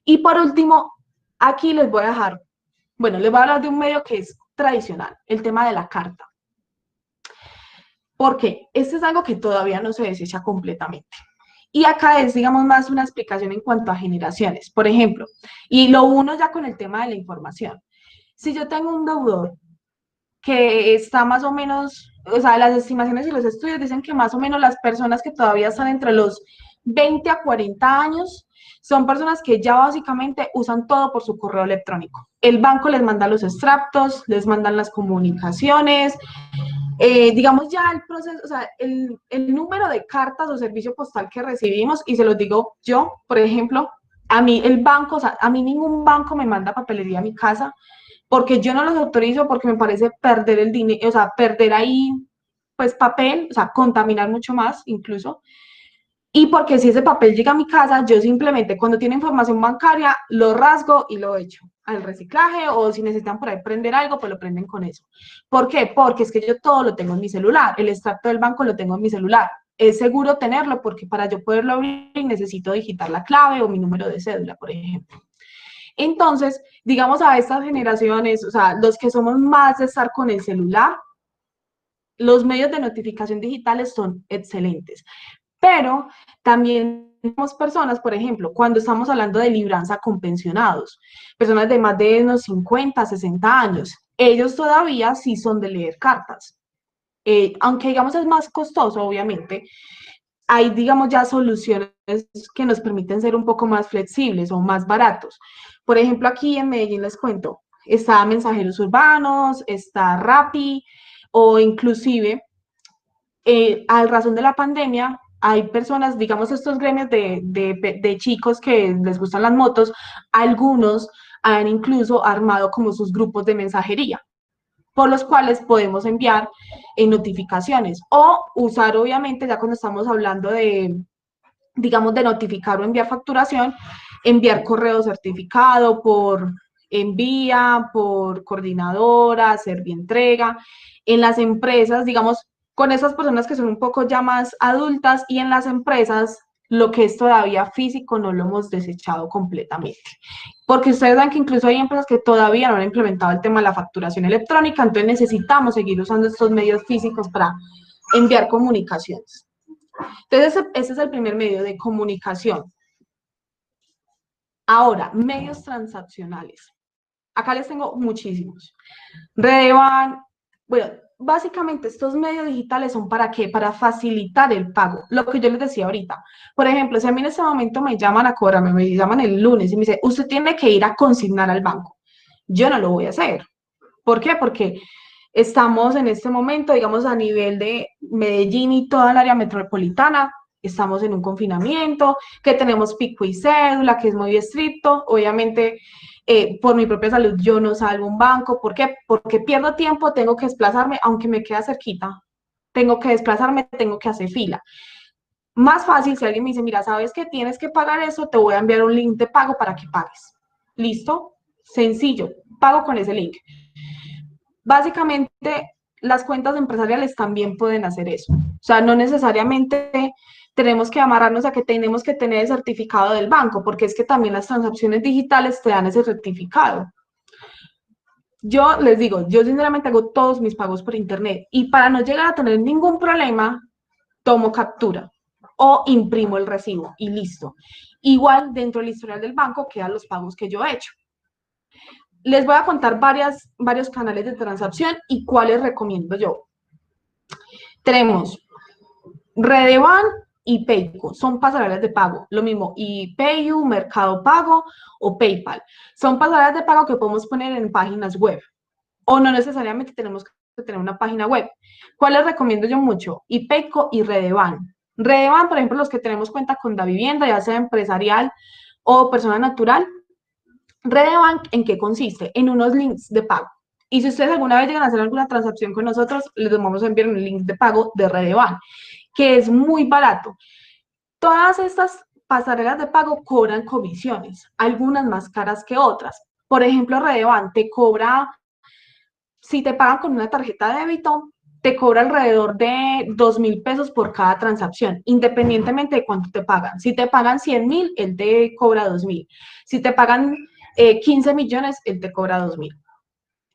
Y por último, aquí les voy a dejar, bueno, les voy a hablar de un medio que es tradicional, el tema de la carta. Porque este es algo que todavía no se desecha completamente. Y acá es, digamos, más una explicación en cuanto a generaciones. Por ejemplo, y lo uno ya con el tema de la información. Si yo tengo un deudor que está más o menos, o sea, las estimaciones y los estudios dicen que más o menos las personas que todavía están entre los 20 a 40 años son personas que ya básicamente usan todo por su correo electrónico. El banco les manda los extractos, les mandan las comunicaciones, digamos ya el proceso, o sea, el número de cartas o servicio postal que recibimos, y se los digo yo, por ejemplo, a mí el banco, o sea, a mí ningún banco me manda papelería a mi casa porque yo no los autorizo, porque me parece perder el dinero, o sea, perder ahí, pues papel, o sea, contaminar mucho más incluso. Y porque si ese papel llega a mi casa, yo simplemente cuando tiene información bancaria lo rasgo y lo echo al reciclaje, o si necesitan por ahí prender algo, pues lo prenden con eso. ¿Por qué? Porque es que yo todo lo tengo en mi celular, el extracto del banco lo tengo en mi celular. Es seguro tenerlo porque para yo poderlo abrir necesito digitar la clave o mi número de cédula, por ejemplo. Entonces, digamos a estas generaciones, o sea, los que somos más de estar con el celular, los medios de notificación digitales son excelentes. Pero también tenemos personas, por ejemplo, cuando estamos hablando de libranza con pensionados, personas de más de unos 50, 60 años, ellos todavía sí son de leer cartas. Aunque digamos es más costoso, obviamente, hay, digamos, ya soluciones que nos permiten ser un poco más flexibles o más baratos. Por ejemplo, aquí en Medellín les cuento, está Mensajeros Urbanos, está Rappi, o inclusive al razón de la pandemia, hay personas, digamos, estos gremios de chicos que les gustan las motos, algunos han incluso armado como sus grupos de mensajería, por los cuales podemos enviar notificaciones o usar, obviamente, ya cuando estamos hablando de, digamos, de notificar o enviar facturación, enviar correo certificado por envía, por coordinadora, servientrega. En las empresas, digamos, con esas personas que son un poco ya más adultas, y en las empresas lo que es todavía físico no lo hemos desechado completamente. Porque ustedes saben que incluso hay empresas que todavía no han implementado el tema de la facturación electrónica, entonces necesitamos seguir usando estos medios físicos para enviar comunicaciones. Entonces, ese es el primer medio de comunicación. Ahora, medios transaccionales. Acá les tengo muchísimos. Redevan, bueno, básicamente estos medios digitales son para qué? Para facilitar el pago. Lo que yo les decía ahorita. Por ejemplo, si a mí en este momento me llaman a cobrarme, me llaman el lunes y me dicen, usted tiene que ir a consignar al banco. Yo no lo voy a hacer. ¿Por qué? Porque estamos en este momento, digamos, a nivel de Medellín y toda el área metropolitana, estamos en un confinamiento, que tenemos pico y cédula, que es muy estricto. Obviamente, por mi propia salud, yo no salgo a un banco. ¿Por qué? Porque pierdo tiempo, tengo que desplazarme, aunque me queda cerquita. Tengo que desplazarme, tengo que hacer fila. Más fácil si alguien me dice, mira, sabes que tienes que pagar eso, te voy a enviar un link de pago para que pagues. ¿Listo? Sencillo, pago con ese link. Básicamente, las cuentas empresariales también pueden hacer eso. O sea, no necesariamente tenemos que amarrarnos a que tenemos que tener el certificado del banco, porque es que también las transacciones digitales te dan ese certificado. Yo les digo, yo sinceramente hago todos mis pagos por internet y para no llegar a tener ningún problema, tomo captura o imprimo el recibo y listo. Igual dentro del historial del banco quedan los pagos que yo he hecho. Les voy a contar varios canales de transacción y cuáles recomiendo yo. Tenemos Redevan y Payco, son pasarelas de pago. Lo mismo, y Payu, Mercado Pago o PayPal. Son pasarelas de pago que podemos poner en páginas web. O no necesariamente tenemos que tener una página web. ¿Cuáles recomiendo yo mucho? Y Payco y Redevan. Redevan, por ejemplo, los que tenemos cuenta con Davivienda, ya sea empresarial o persona natural. Redevan, ¿en qué consiste? En unos links de pago. Y si ustedes alguna vez llegan a hacer alguna transacción con nosotros, les vamos a enviar un link de pago de Redevan, que es muy barato. Todas estas pasarelas de pago cobran comisiones, algunas más caras que otras. Por ejemplo, Redevan te cobra, si te pagan con una tarjeta de débito, te cobra alrededor de 2.000 pesos por cada transacción, independientemente de cuánto te pagan. Si te pagan 100.000, él te cobra 2.000. Si te pagan 15 millones, él te cobra 2.000.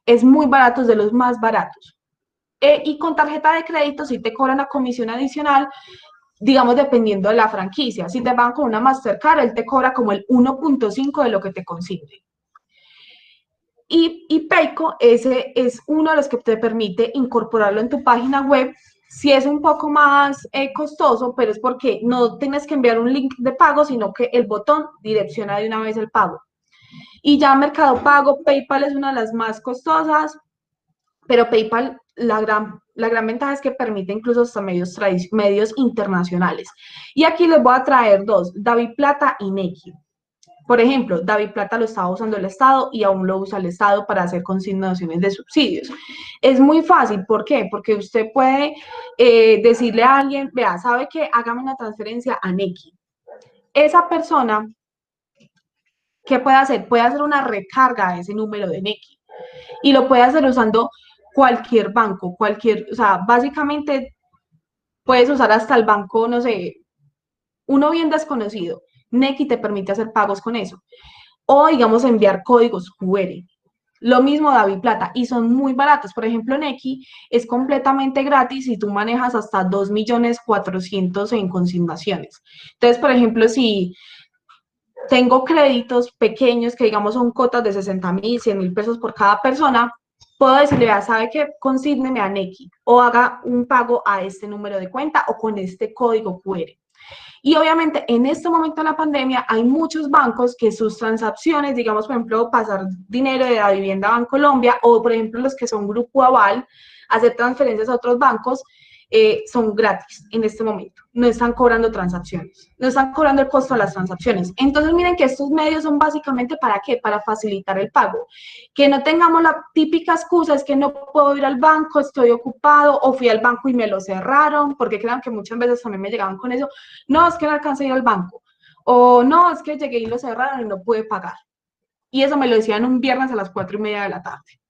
Es muy barato, es de los más baratos. Y con tarjeta de crédito sí te cobran una comisión adicional, digamos, dependiendo de la franquicia. Si te van con una Mastercard, él te cobra como el 1.5 de lo que te consigne. Y Payco, ese es uno de los que te permite incorporarlo en tu página web. Si es un poco más costoso, pero es porque no tienes que enviar un link de pago, sino que el botón direcciona de una vez el pago. Y ya Mercado Pago, PayPal es una de las más costosas, pero PayPal, la gran ventaja es que permite incluso hasta medios internacionales. Y aquí les voy a traer dos, DaviPlata y Nequi. Por ejemplo, DaviPlata lo estaba usando el Estado y aún lo usa el Estado para hacer consignaciones de subsidios. Es muy fácil, ¿por qué? Porque usted puede decirle a alguien, vea, ¿sabe qué? Hágame una transferencia a Nequi. Esa persona, ¿qué puede hacer? Puede hacer una recarga a ese número de Nequi y lo puede hacer usando cualquier banco, o sea, básicamente puedes usar hasta el banco, no sé, uno bien desconocido. Nequi te permite hacer pagos con eso. O, digamos, enviar códigos QR. Lo mismo DaviPlata, y son muy baratos. Por ejemplo, Nequi es completamente gratis y tú manejas hasta 2.400.000 en consignaciones. Entonces, por ejemplo, si tengo créditos pequeños que digamos son cotas de 60.000, 100.000 pesos por cada persona, puedo decirle, ya sabe que consígneme a Nequi o haga un pago a este número de cuenta o con este código QR. Y obviamente en este momento de la pandemia hay muchos bancos que sus transacciones, digamos por ejemplo pasar dinero de la vivienda a Bancolombia o por ejemplo los que son Grupo Aval, hacer transferencias a otros bancos, son gratis en este momento, no están cobrando transacciones, no están cobrando el costo de las transacciones. Entonces miren que estos medios son básicamente ¿para qué? Para facilitar el pago. Que no tengamos la típica excusa, es que no puedo ir al banco, estoy ocupado, o fui al banco y me lo cerraron, porque crean que muchas veces también me llegaban con eso, no, es que no alcancé a ir al banco, o no, es que llegué y lo cerraron y no pude pagar. Y eso me lo decían un viernes a las 4:30 de la tarde.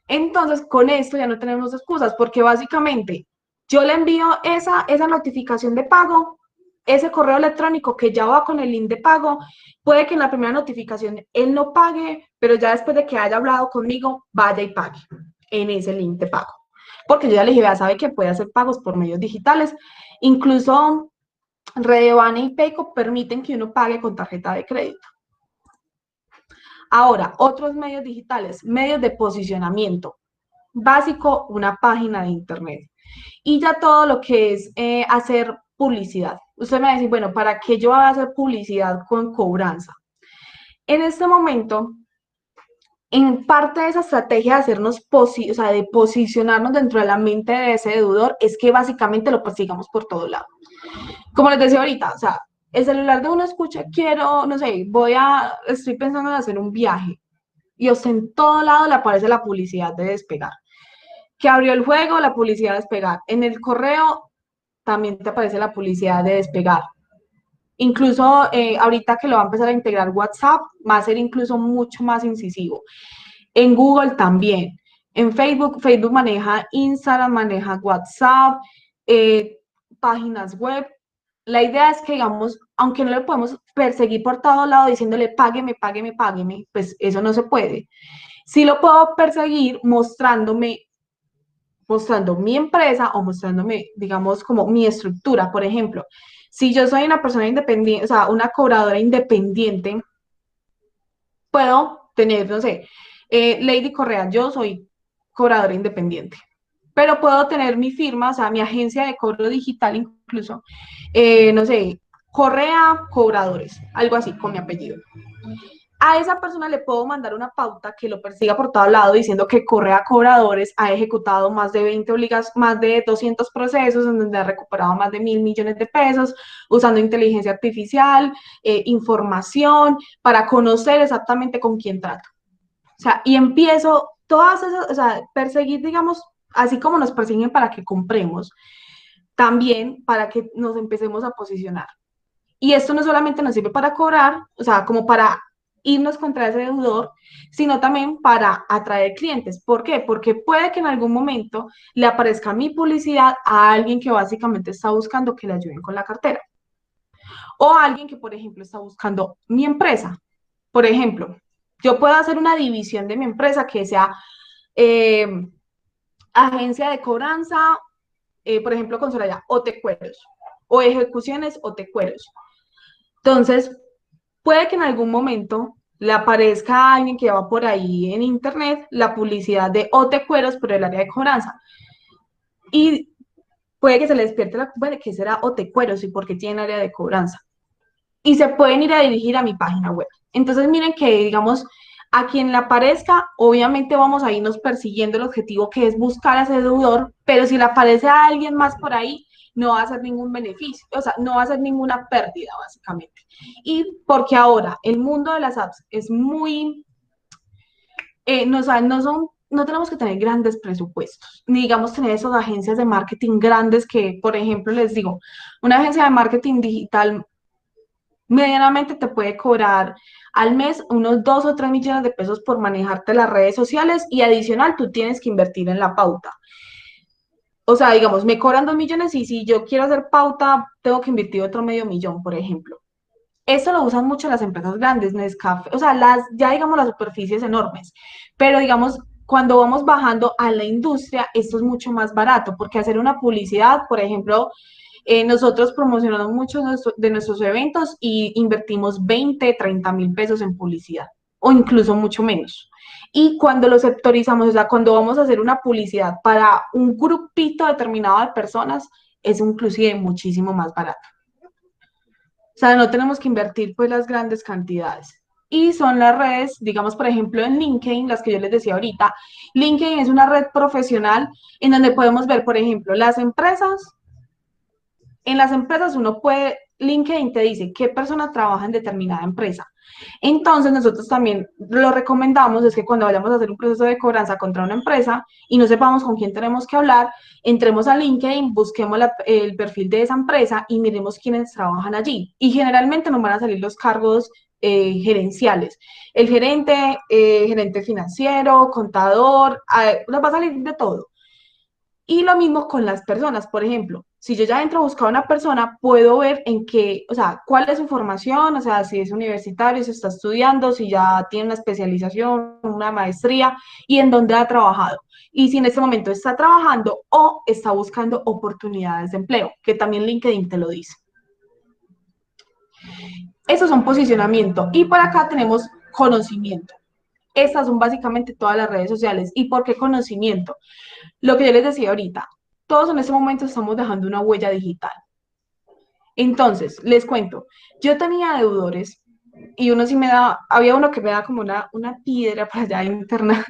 Entonces, con esto ya no tenemos excusas, porque básicamente yo le envío esa notificación de pago, ese correo electrónico que ya va con el link de pago, puede que en la primera notificación él no pague, pero ya después de que haya hablado conmigo, vaya y pague en ese link de pago. Porque yo ya le dije, ya sabe que puede hacer pagos por medios digitales, incluso Redevane y Payco permiten que uno pague con tarjeta de crédito. Ahora, otros medios digitales, medios de posicionamiento. Básico, una página de internet. Y ya todo lo que es hacer publicidad. Usted me va a decir, bueno, ¿para qué yo voy a hacer publicidad con cobranza? En este momento, en parte de esa estrategia de hacernos, o sea, de posicionarnos dentro de la mente de ese deudor, es que básicamente lo persigamos por todo lado. Como les decía ahorita, o sea, el celular de uno escucha, quiero, no sé, estoy pensando en hacer un viaje, y a usted en todo lado le aparece la publicidad de Despegar. Que abrió el juego, la publicidad de Despegar. En el correo también te aparece la publicidad de Despegar. Incluso ahorita que lo va a empezar a integrar WhatsApp, va a ser incluso mucho más incisivo. En Google también. En Facebook, Facebook maneja Instagram, maneja WhatsApp, eh, páginas web. La idea es que, digamos, aunque no le podemos perseguir por todo lado diciéndole págueme, págueme, págueme, pues eso no se puede. Sí lo puedo perseguir mostrando mi empresa o mostrándome, digamos, como mi estructura. Por ejemplo, si yo soy una persona independiente, o sea, una cobradora independiente, puedo tener, no sé, Lady Correa, yo soy cobradora independiente, pero puedo tener mi firma, o sea, mi agencia de cobro digital incluso, no sé, Correa Cobradores, algo así con mi apellido. A esa persona le puedo mandar una pauta que lo persiga por todo lado diciendo que Correa Cobradores ha ejecutado más de 20 más de 200 procesos en donde ha recuperado más de 1.000 millones de pesos usando inteligencia artificial, información para conocer exactamente con quién trato. O sea, y empiezo todas esas, o sea, perseguir, digamos, así como nos persiguen para que compremos, también para que nos empecemos a posicionar. Y esto no solamente nos sirve para cobrar, o sea, como para irnos contra ese deudor, sino también para atraer clientes. ¿Por qué? Porque puede que en algún momento le aparezca mi publicidad a alguien que básicamente está buscando que le ayuden con la cartera. O a alguien que, por ejemplo, está buscando mi empresa. Por ejemplo, yo puedo hacer una división de mi empresa que sea eh, agencia de cobranza, por ejemplo, con Soraya, o tecueros, o ejecuciones o tecueros. Entonces, puede que en algún momento le aparezca a alguien que va por ahí en internet la publicidad de Ote Cueros por el área de cobranza. Y puede que se le despierte la culpa de que será Ote Cueros y por qué tiene área de cobranza. Y se pueden ir a dirigir a mi página web. Entonces, miren que, digamos, a quien le aparezca, obviamente vamos a irnos persiguiendo el objetivo que es buscar a ese deudor, pero si le aparece a alguien más por ahí, no va a ser ningún beneficio, o sea, no va a ser ninguna pérdida, básicamente. Y porque ahora el mundo de las apps es muy, no tenemos que tener grandes presupuestos, ni digamos tener esas agencias de marketing grandes que, por ejemplo, les digo, una agencia de marketing digital medianamente te puede cobrar al mes unos 2 o 3 millones de pesos por manejarte las redes sociales y adicional tú tienes que invertir en la pauta. O sea, digamos, me cobran 2 millones y si yo quiero hacer pauta, tengo que invertir otro medio millón, por ejemplo. Esto lo usan mucho las empresas grandes, Nescafé, o sea, ya digamos las superficies enormes, pero digamos, cuando vamos bajando a la industria, esto es mucho más barato, porque hacer una publicidad, por ejemplo, nosotros promocionamos muchos de nuestros eventos y invertimos 20, 30 mil pesos en publicidad, o incluso mucho menos. Y cuando lo sectorizamos, o sea, cuando vamos a hacer una publicidad para un grupito determinado de personas, es inclusive muchísimo más barato. O sea, no tenemos que invertir pues las grandes cantidades. Y son las redes, digamos, por ejemplo, en LinkedIn, las que yo les decía ahorita. LinkedIn es una red profesional en donde podemos ver, por ejemplo, las empresas. En las empresas uno puede, LinkedIn te dice qué persona trabaja en determinada empresa. Entonces nosotros también lo recomendamos es que cuando vayamos a hacer un proceso de cobranza contra una empresa y no sepamos con quién tenemos que hablar, entremos a LinkedIn, busquemos el perfil de esa empresa y miremos quiénes trabajan allí. Y generalmente nos van a salir los cargos gerenciales. El gerente, gerente financiero, contador, nos va a salir de todo. Y lo mismo con las personas, por ejemplo, si yo ya entro a buscar a una persona, puedo ver en qué, o sea, cuál es su formación, o sea, si es universitario, si está estudiando, si ya tiene una especialización, una maestría y en dónde ha trabajado. Y si en este momento está trabajando o está buscando oportunidades de empleo, que también LinkedIn te lo dice. Esos son posicionamiento. Y por acá tenemos conocimiento. Estas son básicamente todas las redes sociales. ¿Y por qué conocimiento? Lo que yo les decía ahorita, todos en este momento estamos dejando una huella digital. Entonces, les cuento, yo tenía deudores y uno sí me da, había uno que me da como una piedra para allá interna,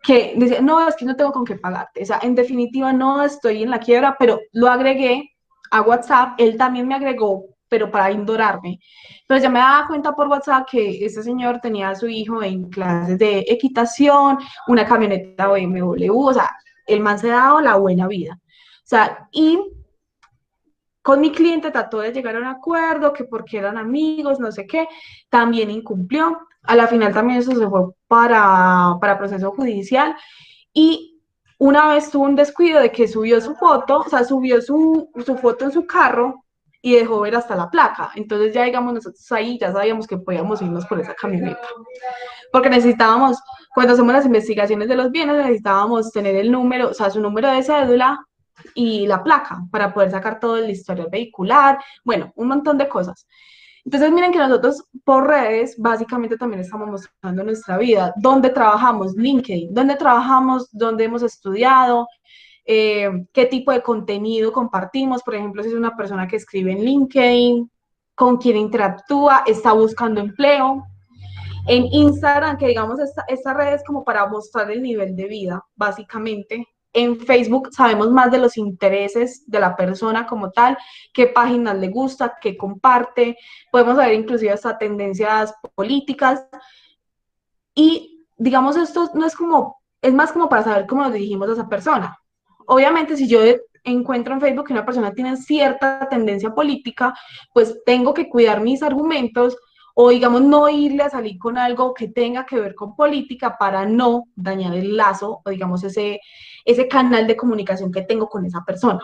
que decía, no, es que no tengo con qué pagarte. O sea, en definitiva no estoy en la quiebra, pero lo agregué a WhatsApp, él también me agregó, pero para indorarme. Pero ya me daba cuenta por WhatsApp que ese señor tenía a su hijo en clases de equitación, una camioneta BMW, o sea, el man se ha dado la buena vida. O sea, y con mi cliente trató de llegar a un acuerdo, que porque eran amigos, no sé qué, también incumplió. A la final también eso se fue para proceso judicial y una vez tuvo un descuido de que subió su foto, o sea, subió su foto en su carro y dejó ver hasta la placa. Entonces ya digamos nosotros ahí ya sabíamos que podíamos irnos por esa camioneta. Porque necesitábamos, cuando hacemos las investigaciones de los bienes, necesitábamos tener el número, o sea, su número de cédula y la placa para poder sacar todo el historial vehicular, bueno, un montón de cosas. Entonces, miren que nosotros por redes básicamente también estamos mostrando nuestra vida, dónde trabajamos, LinkedIn, dónde trabajamos, dónde hemos estudiado, qué tipo de contenido compartimos, por ejemplo, si es una persona que escribe en LinkedIn, con quién interactúa, está buscando empleo. En Instagram, que digamos esta red es como para mostrar el nivel de vida, básicamente. En Facebook sabemos más de los intereses de la persona como tal, qué páginas le gusta, qué comparte, podemos saber inclusive hasta tendencias políticas y digamos esto no es como, es más como para saber cómo nos dirigimos a esa persona. Obviamente si yo encuentro en Facebook que una persona tiene cierta tendencia política, pues tengo que cuidar mis argumentos o digamos no irle a salir con algo que tenga que ver con política para no dañar el lazo o digamos ese canal de comunicación que tengo con esa persona.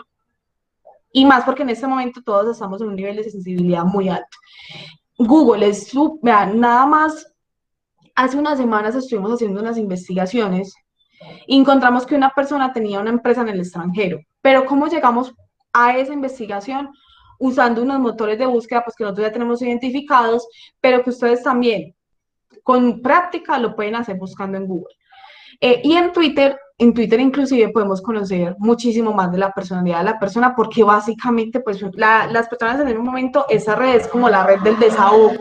Y más porque en este momento todos estamos en un nivel de sensibilidad muy alto. Google es, vean, nada más hace unas semanas estuvimos haciendo unas investigaciones y encontramos que una persona tenía una empresa en el extranjero. Pero ¿cómo llegamos a esa investigación? Usando unos motores de búsqueda, pues que nosotros ya tenemos identificados, pero que ustedes también con práctica lo pueden hacer buscando en Google. Y en Twitter inclusive podemos conocer muchísimo más de la personalidad de la persona, porque básicamente pues las personas en un momento, esa red es como la red del desahogo,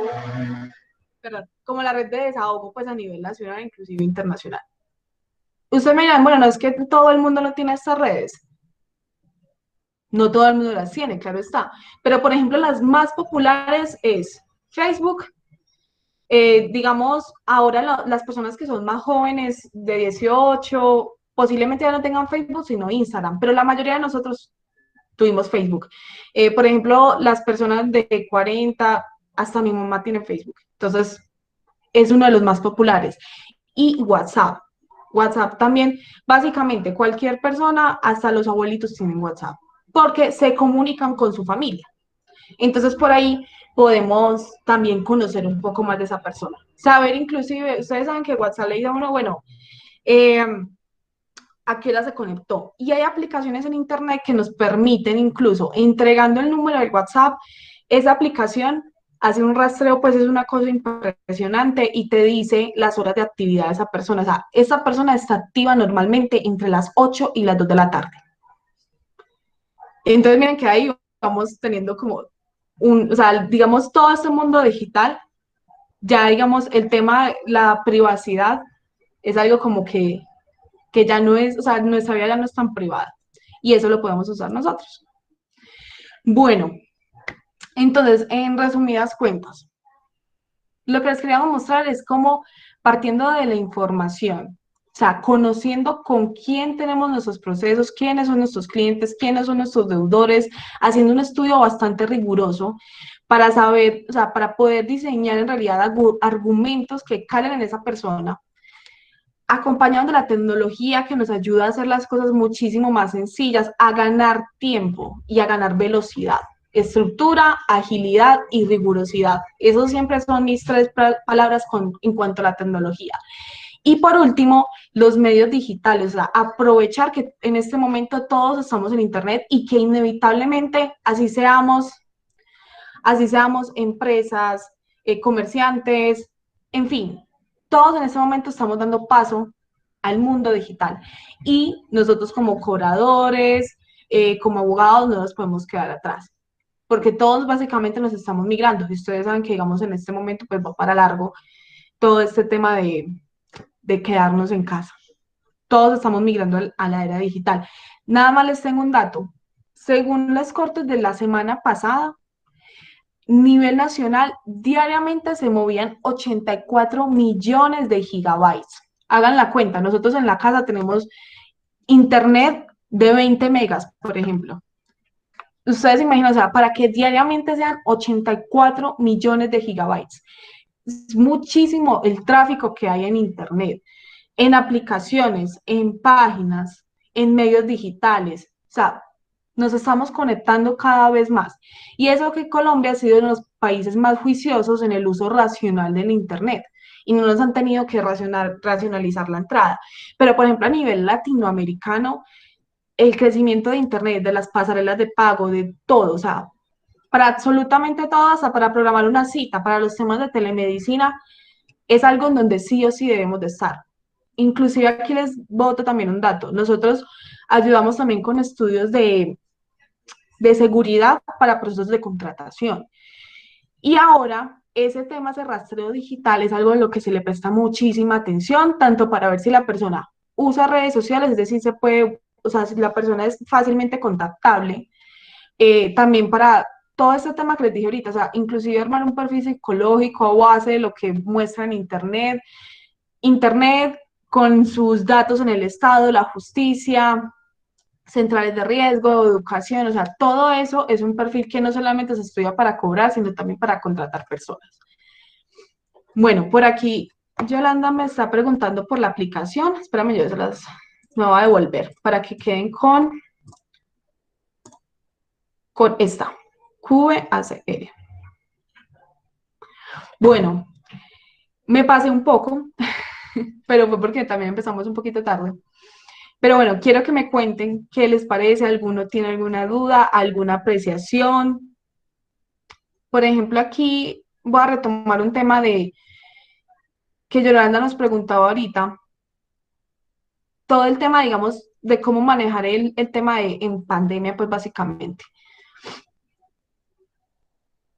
perdón, como la red de desahogo pues a nivel nacional, inclusive internacional. Usted me dirá, bueno, no es que todo el mundo no tiene estas redes, no todo el mundo las tiene, claro está, pero por ejemplo las más populares es Facebook, digamos, ahora las personas que son más jóvenes de 18 posiblemente ya no tengan Facebook, sino Instagram, pero la mayoría de nosotros tuvimos Facebook. Por ejemplo, las personas de 40 hasta mi mamá tiene Facebook, entonces es uno de los más populares. Y WhatsApp. WhatsApp también, básicamente cualquier persona, hasta los abuelitos tienen WhatsApp, porque se comunican con su familia. Entonces por ahí podemos también conocer un poco más de esa persona. Saber inclusive, ustedes saben que WhatsApp le dice a uno, bueno, eh, a qué hora se conectó. Y hay aplicaciones en Internet que nos permiten incluso entregando el número del WhatsApp, esa aplicación hace un rastreo, pues es una cosa impresionante y te dice las horas de actividad de esa persona. O sea, esa persona está activa normalmente entre las 8 y las 2 de la tarde. Entonces, miren que ahí vamos teniendo como o sea, digamos, todo este mundo digital, ya digamos, el tema, la privacidad es algo como que ya no es, o sea, nuestra vida ya no es tan privada y eso lo podemos usar nosotros. Bueno, entonces, en resumidas cuentas, lo que les queríamos mostrar es cómo partiendo de la información, o sea, conociendo con quién tenemos nuestros procesos, quiénes son nuestros clientes, quiénes son nuestros deudores, haciendo un estudio bastante riguroso para saber, o sea, para poder diseñar en realidad argumentos que calen en esa persona, acompañado de la tecnología que nos ayuda a hacer las cosas muchísimo más sencillas, a ganar tiempo y a ganar velocidad. Estructura, agilidad y rigurosidad. Esos siempre son mis tres palabras en cuanto a la tecnología. Y por último, los medios digitales, o sea, aprovechar que en este momento todos estamos en Internet y que inevitablemente así seamos empresas, comerciantes, en fin, todos en este momento estamos dando paso al mundo digital y nosotros como cobradores, como abogados, no nos podemos quedar atrás, porque todos básicamente nos estamos migrando. Y ustedes saben que, digamos, en este momento pues va para largo todo este tema de quedarnos en casa. Todos estamos migrando a la era digital. Nada más les tengo un dato. Según las cortes de la semana pasada, nivel nacional, diariamente se movían 84 millones de gigabytes. Hagan la cuenta, nosotros en la casa tenemos internet de 20 megas, por ejemplo. Ustedes se imaginan, o sea, para que diariamente sean 84 millones de gigabytes. Es muchísimo el tráfico que hay en internet, en aplicaciones, en páginas, en medios digitales. O sea, nos estamos conectando cada vez más. Y eso que Colombia ha sido uno de los países más juiciosos en el uso racional del Internet. Y no nos han tenido que racionalizar la entrada. Pero, por ejemplo, a nivel latinoamericano, el crecimiento de Internet, de las pasarelas de pago, de todo, o sea, para absolutamente todo, hasta para programar una cita, para los temas de telemedicina, es algo en donde sí o sí debemos de estar. Inclusive aquí les boto también un dato. Nosotros ayudamos también con estudios de seguridad para procesos de contratación. Y ahora ese tema de rastreo digital es algo en lo que se le presta muchísima atención, tanto para ver si la persona usa redes sociales, es decir, se puede, o sea, si la persona es fácilmente contactable, también para todo este tema que les dije ahorita, o sea, inclusive armar un perfil psicológico a base de lo que muestra en Internet con sus datos en el Estado, la justicia, centrales de riesgo, educación, o sea, todo eso es un perfil que no solamente se estudia para cobrar, sino también para contratar personas. Bueno, por aquí Yolanda me está preguntando por la aplicación. Espérame, yo se las me voy a devolver para que queden con esta. QACR. Bueno, me pasé un poco, pero fue porque también empezamos un poquito tarde. Pero bueno, quiero que me cuenten qué les parece, alguno tiene alguna duda, alguna apreciación. Por ejemplo, aquí voy a retomar un tema de que Yolanda nos preguntaba ahorita, todo el tema, digamos, de cómo manejar el tema en pandemia, pues básicamente.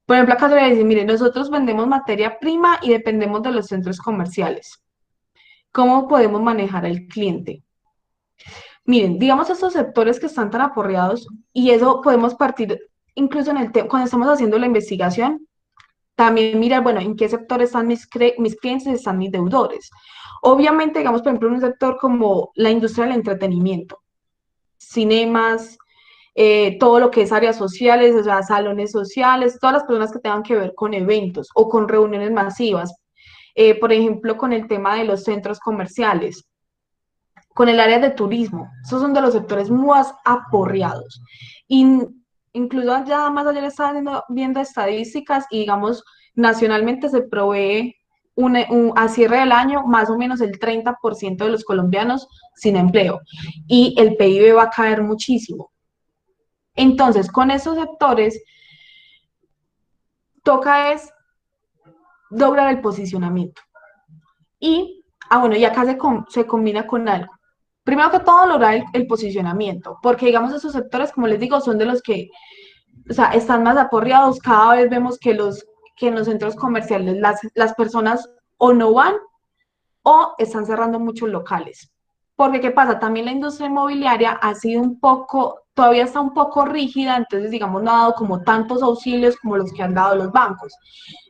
Por ejemplo, acá se le dice, mire, nosotros vendemos materia prima y dependemos de los centros comerciales. ¿Cómo podemos manejar al cliente? Miren, digamos estos sectores que están tan aporreados y eso podemos partir incluso en el tema, cuando estamos haciendo la investigación, también mirar, bueno, en qué sector están mis clientes, están mis deudores. Obviamente, digamos, por ejemplo, en un sector como la industria del entretenimiento, cinemas, todo lo que es áreas sociales, o sea, salones sociales, todas las personas que tengan que ver con eventos o con reuniones masivas. Por ejemplo, con el tema de los centros comerciales, con el área de turismo. Esos son de los sectores más aporreados. Y incluso ya más ayer estaba viendo estadísticas y digamos, nacionalmente se provee a cierre del año más o menos el 30% de los colombianos sin empleo y el PIB va a caer muchísimo. Entonces, con esos sectores, toca es doblar el posicionamiento. Y, bueno, y acá se combina con algo. Primero que todo, lograr el posicionamiento, porque digamos esos sectores, como les digo, son de los que, o sea, están más aporreados. Cada vez vemos que en los centros comerciales las personas o no van o están cerrando muchos locales. Porque, ¿qué pasa? También la industria inmobiliaria ha sido un poco, todavía está un poco rígida, entonces, digamos, no ha dado como tantos auxilios como los que han dado los bancos.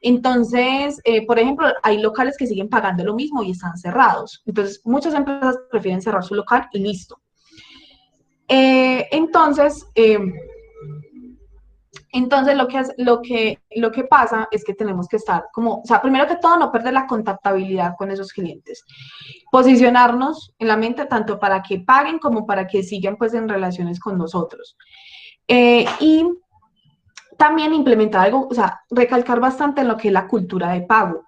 Entonces, por ejemplo, hay locales que siguen pagando lo mismo y están cerrados. Entonces, muchas empresas prefieren cerrar su local y listo. Entonces, entonces, lo que pasa es que tenemos que estar como, o sea, primero que todo, no perder la contactabilidad con esos clientes. Posicionarnos en la mente tanto para que paguen como para que sigan pues en relaciones con nosotros. Y también implementar algo, o sea, recalcar bastante en lo que es la cultura de pago.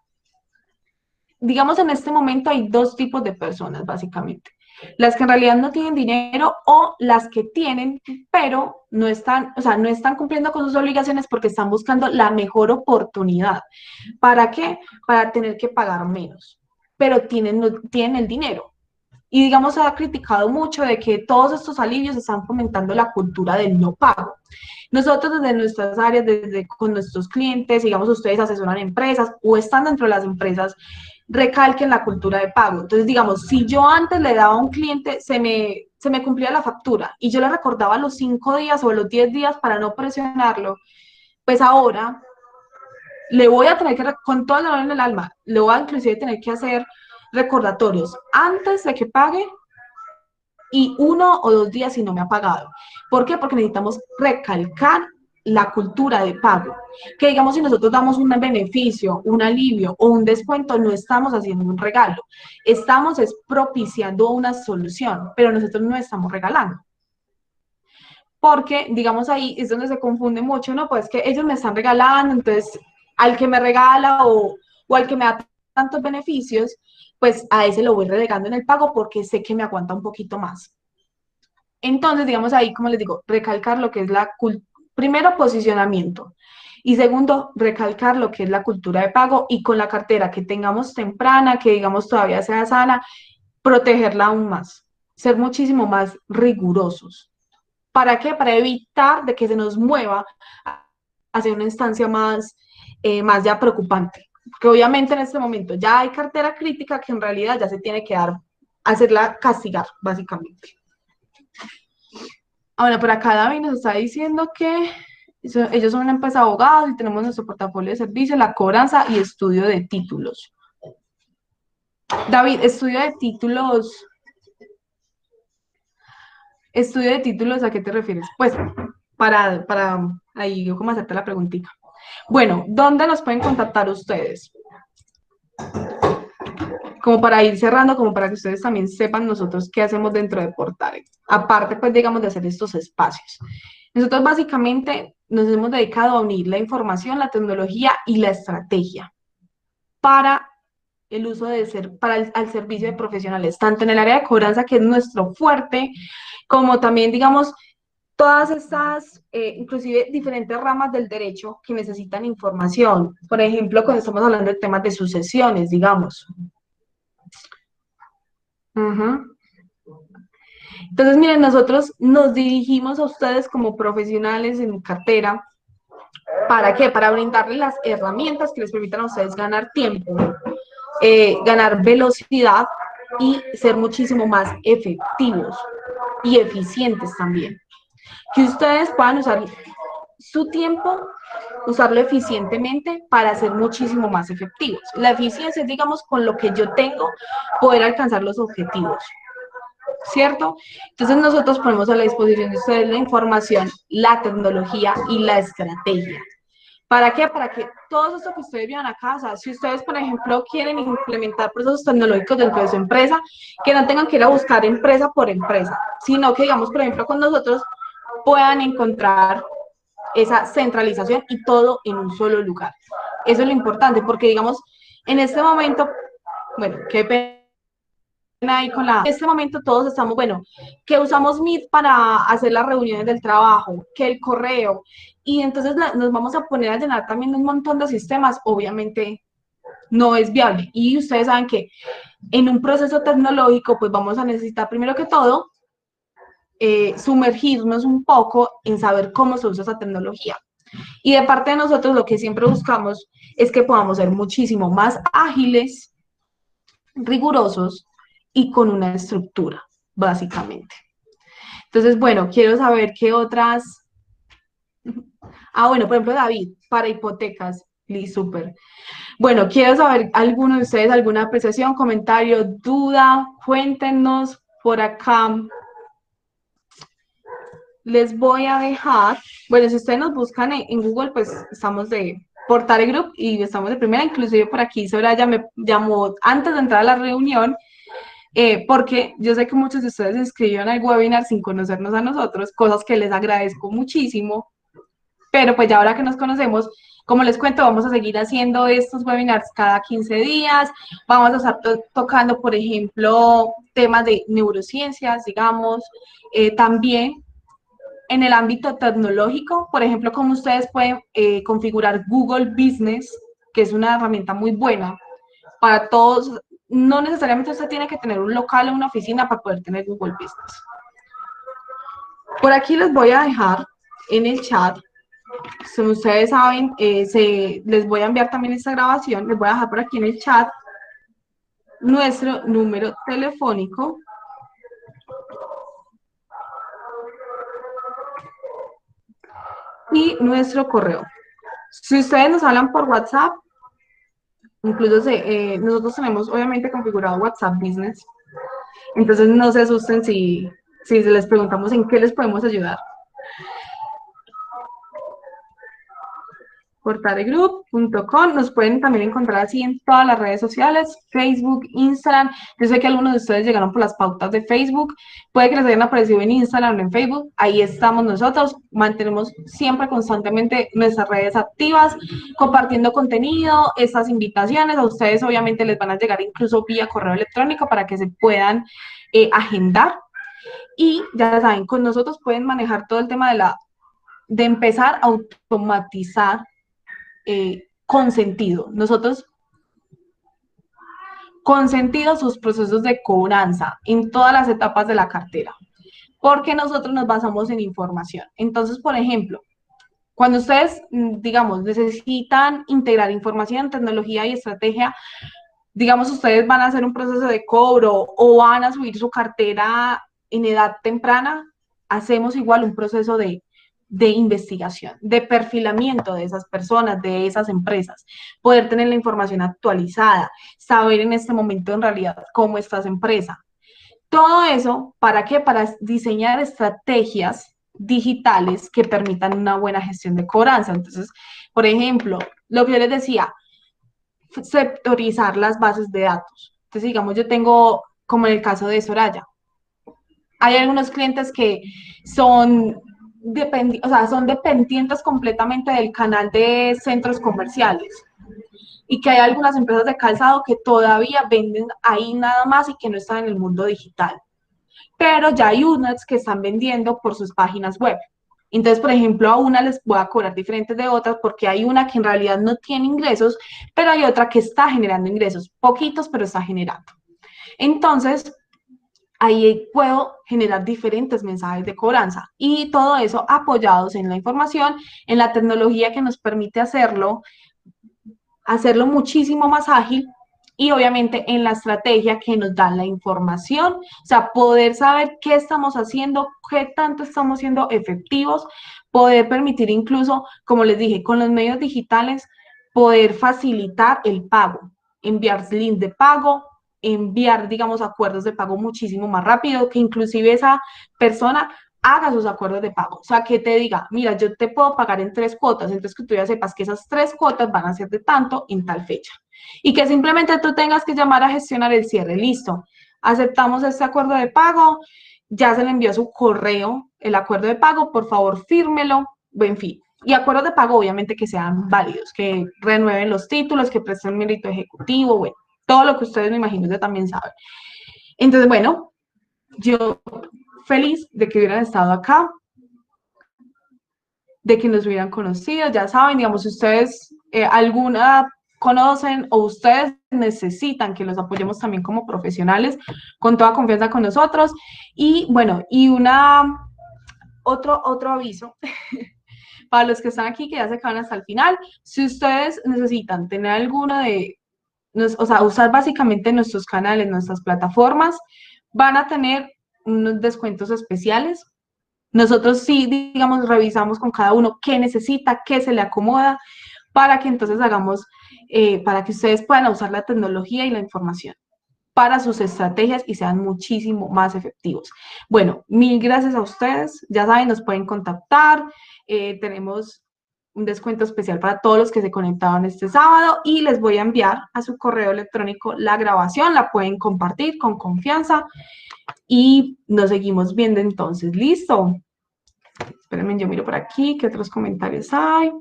Digamos, en este momento hay dos tipos de personas, básicamente. Las que en realidad no tienen dinero o las que tienen, pero no están, o sea, no están cumpliendo con sus obligaciones porque están buscando la mejor oportunidad. ¿Para qué? Para tener que pagar menos. pero tienen el dinero. Y digamos, se ha criticado mucho de que todos estos alivios están fomentando la cultura del no pago. Nosotros desde nuestras áreas, desde con nuestros clientes, digamos, ustedes asesoran empresas o están dentro de las empresas, recalquen la cultura de pago. Entonces, digamos, si yo antes le daba a un cliente, se me cumplía la factura y yo le recordaba los 5 días o los 10 días para no presionarlo, pues ahora le voy a tener que, con todo el dolor en el alma, le voy a inclusive tener que hacer recordatorios antes de que pague y 1 o 2 días si no me ha pagado. ¿Por qué? Porque necesitamos recalcar la cultura de pago. Que digamos, si nosotros damos un beneficio, un alivio o un descuento, no estamos haciendo un regalo. Estamos es propiciando una solución, pero nosotros no estamos regalando. Porque, digamos, ahí es donde se confunde mucho, ¿no? Pues que ellos me están regalando, entonces al que me regala o al que me da tantos beneficios, pues a ese lo voy relegando en el pago porque sé que me aguanta un poquito más. Entonces, digamos ahí, como les digo, recalcar lo que es primero, posicionamiento. Y segundo, recalcar lo que es la cultura de pago y con la cartera que tengamos temprana, que digamos todavía sea sana, protegerla aún más, ser muchísimo más rigurosos. ¿Para qué? Para evitar de que se nos mueva hacia una instancia más ya preocupante. Porque obviamente en este momento ya hay cartera crítica que en realidad ya se tiene que hacerla castigar, básicamente. Ahora, por acá David nos está diciendo que ellos son una empresa de abogados y tenemos nuestro portafolio de servicios, la cobranza y estudio de títulos. David, estudio de títulos, ¿a qué te refieres? Pues, para ahí yo como hacerte la preguntita. Bueno, ¿dónde nos pueden contactar ustedes? Como para ir cerrando, como para que ustedes también sepan nosotros qué hacemos dentro de Portales. Aparte, pues, digamos, de hacer estos espacios. Nosotros básicamente nos hemos dedicado a unir la información, la tecnología y la estrategia para el uso al servicio de profesionales, tanto en el área de cobranza, que es nuestro fuerte, como también, digamos, todas estas, inclusive diferentes ramas del derecho que necesitan información. Por ejemplo, cuando estamos hablando de temas de sucesiones, digamos. Uh-huh. Entonces, miren, nosotros nos dirigimos a ustedes como profesionales en cartera. ¿Para qué? Para brindarles las herramientas que les permitan a ustedes ganar tiempo, ganar velocidad y ser muchísimo más efectivos y eficientes también. Que ustedes puedan usar su tiempo, usarlo eficientemente para ser muchísimo más efectivos. La eficiencia es, digamos, con lo que yo tengo, poder alcanzar los objetivos. ¿Cierto? Entonces nosotros ponemos a la disposición de ustedes la información, la tecnología y la estrategia. ¿Para qué? Para que todo esto que ustedes vean acá, o sea, si ustedes, por ejemplo, quieren implementar procesos tecnológicos dentro de su empresa, que no tengan que ir a buscar empresa por empresa, sino que, digamos, por ejemplo, con nosotros puedan encontrar esa centralización y todo en un solo lugar. Eso es lo importante, porque, digamos, en este momento, bueno, qué pena ahí en este momento todos estamos, bueno, que usamos Meet para hacer las reuniones del trabajo, que el correo, y entonces nos vamos a poner a llenar también un montón de sistemas, obviamente no es viable. Y ustedes saben que en un proceso tecnológico, pues vamos a necesitar primero que todo sumergirnos un poco en saber cómo se usa esa tecnología. Y de parte de nosotros lo que siempre buscamos es que podamos ser muchísimo más ágiles, rigurosos y con una estructura, básicamente. Entonces, bueno, quiero saber qué otras. Bueno, por ejemplo, David, para hipotecas, súper. Bueno, quiero saber alguno de ustedes, alguna apreciación, comentario, duda, cuéntenos por acá. Les voy a dejar, bueno, si ustedes nos buscan en Google, pues estamos de Portare Group y estamos de primera, inclusive por aquí Soraya me llamó antes de entrar a la reunión porque yo sé que muchos de ustedes se inscribieron al webinar sin conocernos a nosotros, cosas que les agradezco muchísimo, pero pues ya ahora que nos conocemos, como les cuento, vamos a seguir haciendo estos webinars cada 15 días, vamos a estar tocando, por ejemplo, temas de neurociencias, digamos, también en el ámbito tecnológico, por ejemplo, cómo ustedes pueden configurar Google Business, que es una herramienta muy buena para todos no necesariamente usted tiene que tener un local o una oficina para poder tener Google Business. Por aquí les voy a dejar en el chat, como ustedes saben, les voy a enviar también esta grabación, les voy a dejar por aquí en el chat nuestro número telefónico y nuestro correo. Si ustedes nos hablan por WhatsApp, incluso nosotros tenemos obviamente configurado WhatsApp Business, entonces no se asusten si les preguntamos en qué les podemos ayudar. portalegroup.com. Nos pueden también encontrar así en todas las redes sociales, Facebook, Instagram. Yo sé que algunos de ustedes llegaron por las pautas de Facebook. Puede que les hayan aparecido en Instagram o en Facebook. Ahí estamos nosotros. Mantenemos siempre constantemente nuestras redes activas, compartiendo contenido, estas invitaciones. A ustedes obviamente les van a llegar incluso vía correo electrónico para que se puedan agendar. Y ya saben, con nosotros pueden manejar todo el tema de empezar a automatizar consentido. Nosotros consentido sus procesos de cobranza en todas las etapas de la cartera, porque nosotros nos basamos en información. Entonces, por ejemplo, cuando ustedes, digamos, necesitan integrar información, tecnología y estrategia, digamos, ustedes van a hacer un proceso de cobro o van a subir su cartera en edad temprana, hacemos igual un proceso de investigación, de perfilamiento de esas personas, de esas empresas, poder tener la información actualizada, saber en este momento en realidad cómo está esa empresa. Todo eso, ¿para qué? Para diseñar estrategias digitales que permitan una buena gestión de cobranza. Entonces, por ejemplo, lo que yo les decía, sectorizar las bases de datos. Entonces, digamos, yo tengo, como en el caso de Soraya, hay algunos clientes que son, o sea, son dependientes completamente del canal de centros comerciales y que hay algunas empresas de calzado que todavía venden ahí nada más y que no están en el mundo digital. Pero ya hay unas que están vendiendo por sus páginas web. Entonces, por ejemplo, a una les voy a cobrar diferentes de otras porque hay una que en realidad no tiene ingresos, pero hay otra que está generando ingresos, poquitos, pero está generando. Entonces, ahí puedo generar diferentes mensajes de cobranza y todo eso apoyados en la información, en la tecnología que nos permite hacerlo muchísimo más ágil y obviamente en la estrategia que nos da la información, o sea, poder saber qué estamos haciendo, qué tanto estamos siendo efectivos, poder permitir incluso, como les dije, con los medios digitales, poder facilitar el pago, enviar links de pago, enviar, digamos, acuerdos de pago muchísimo más rápido, que inclusive esa persona haga sus acuerdos de pago. O sea, que te diga, mira, yo te puedo pagar en 3 cuotas, entonces que tú ya sepas que esas 3 cuotas van a ser de tanto en tal fecha. Y que simplemente tú tengas que llamar a gestionar el cierre. Listo. Aceptamos este acuerdo de pago, ya se le envió su correo el acuerdo de pago, por favor, fírmelo, en fin. Y acuerdos de pago, obviamente, que sean válidos, que renueven los títulos, que presten mérito ejecutivo, bueno, todo lo que ustedes me imagino que también saben. Entonces, bueno, yo feliz de que hubieran estado acá, de que nos hubieran conocido, ya saben, digamos, si ustedes alguna conocen o ustedes necesitan que los apoyemos también como profesionales, con toda confianza con nosotros. Y bueno, y otro aviso para los que están aquí, que ya se quedan hasta el final, si ustedes necesitan tener alguno o sea, usar básicamente nuestros canales, nuestras plataformas, van a tener unos descuentos especiales. Nosotros sí, digamos, revisamos con cada uno qué necesita, qué se le acomoda, para que entonces para que ustedes puedan usar la tecnología y la información para sus estrategias y sean muchísimo más efectivos. Bueno, mil gracias a ustedes. Ya saben, nos pueden contactar. Tenemos un descuento especial para todos los que se conectaron este sábado y les voy a enviar a su correo electrónico la grabación. La pueden compartir con confianza y nos seguimos viendo entonces. ¿Listo? Espérenme, yo miro por aquí, ¿qué otros comentarios hay?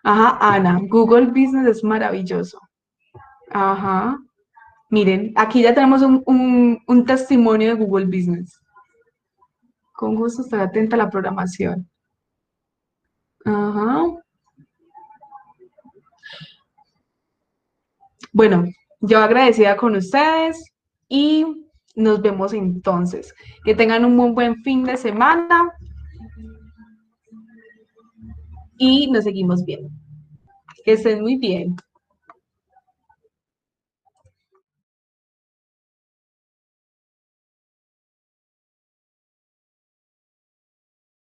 Ajá, Ana, Google Business es maravilloso. Ajá, miren, aquí ya tenemos un testimonio de Google Business. Con gusto estar atenta a la programación. Ajá. Bueno, Yo agradecida con ustedes y nos vemos entonces. Que tengan un muy buen fin de semana y nos seguimos viendo. Que estén muy bien.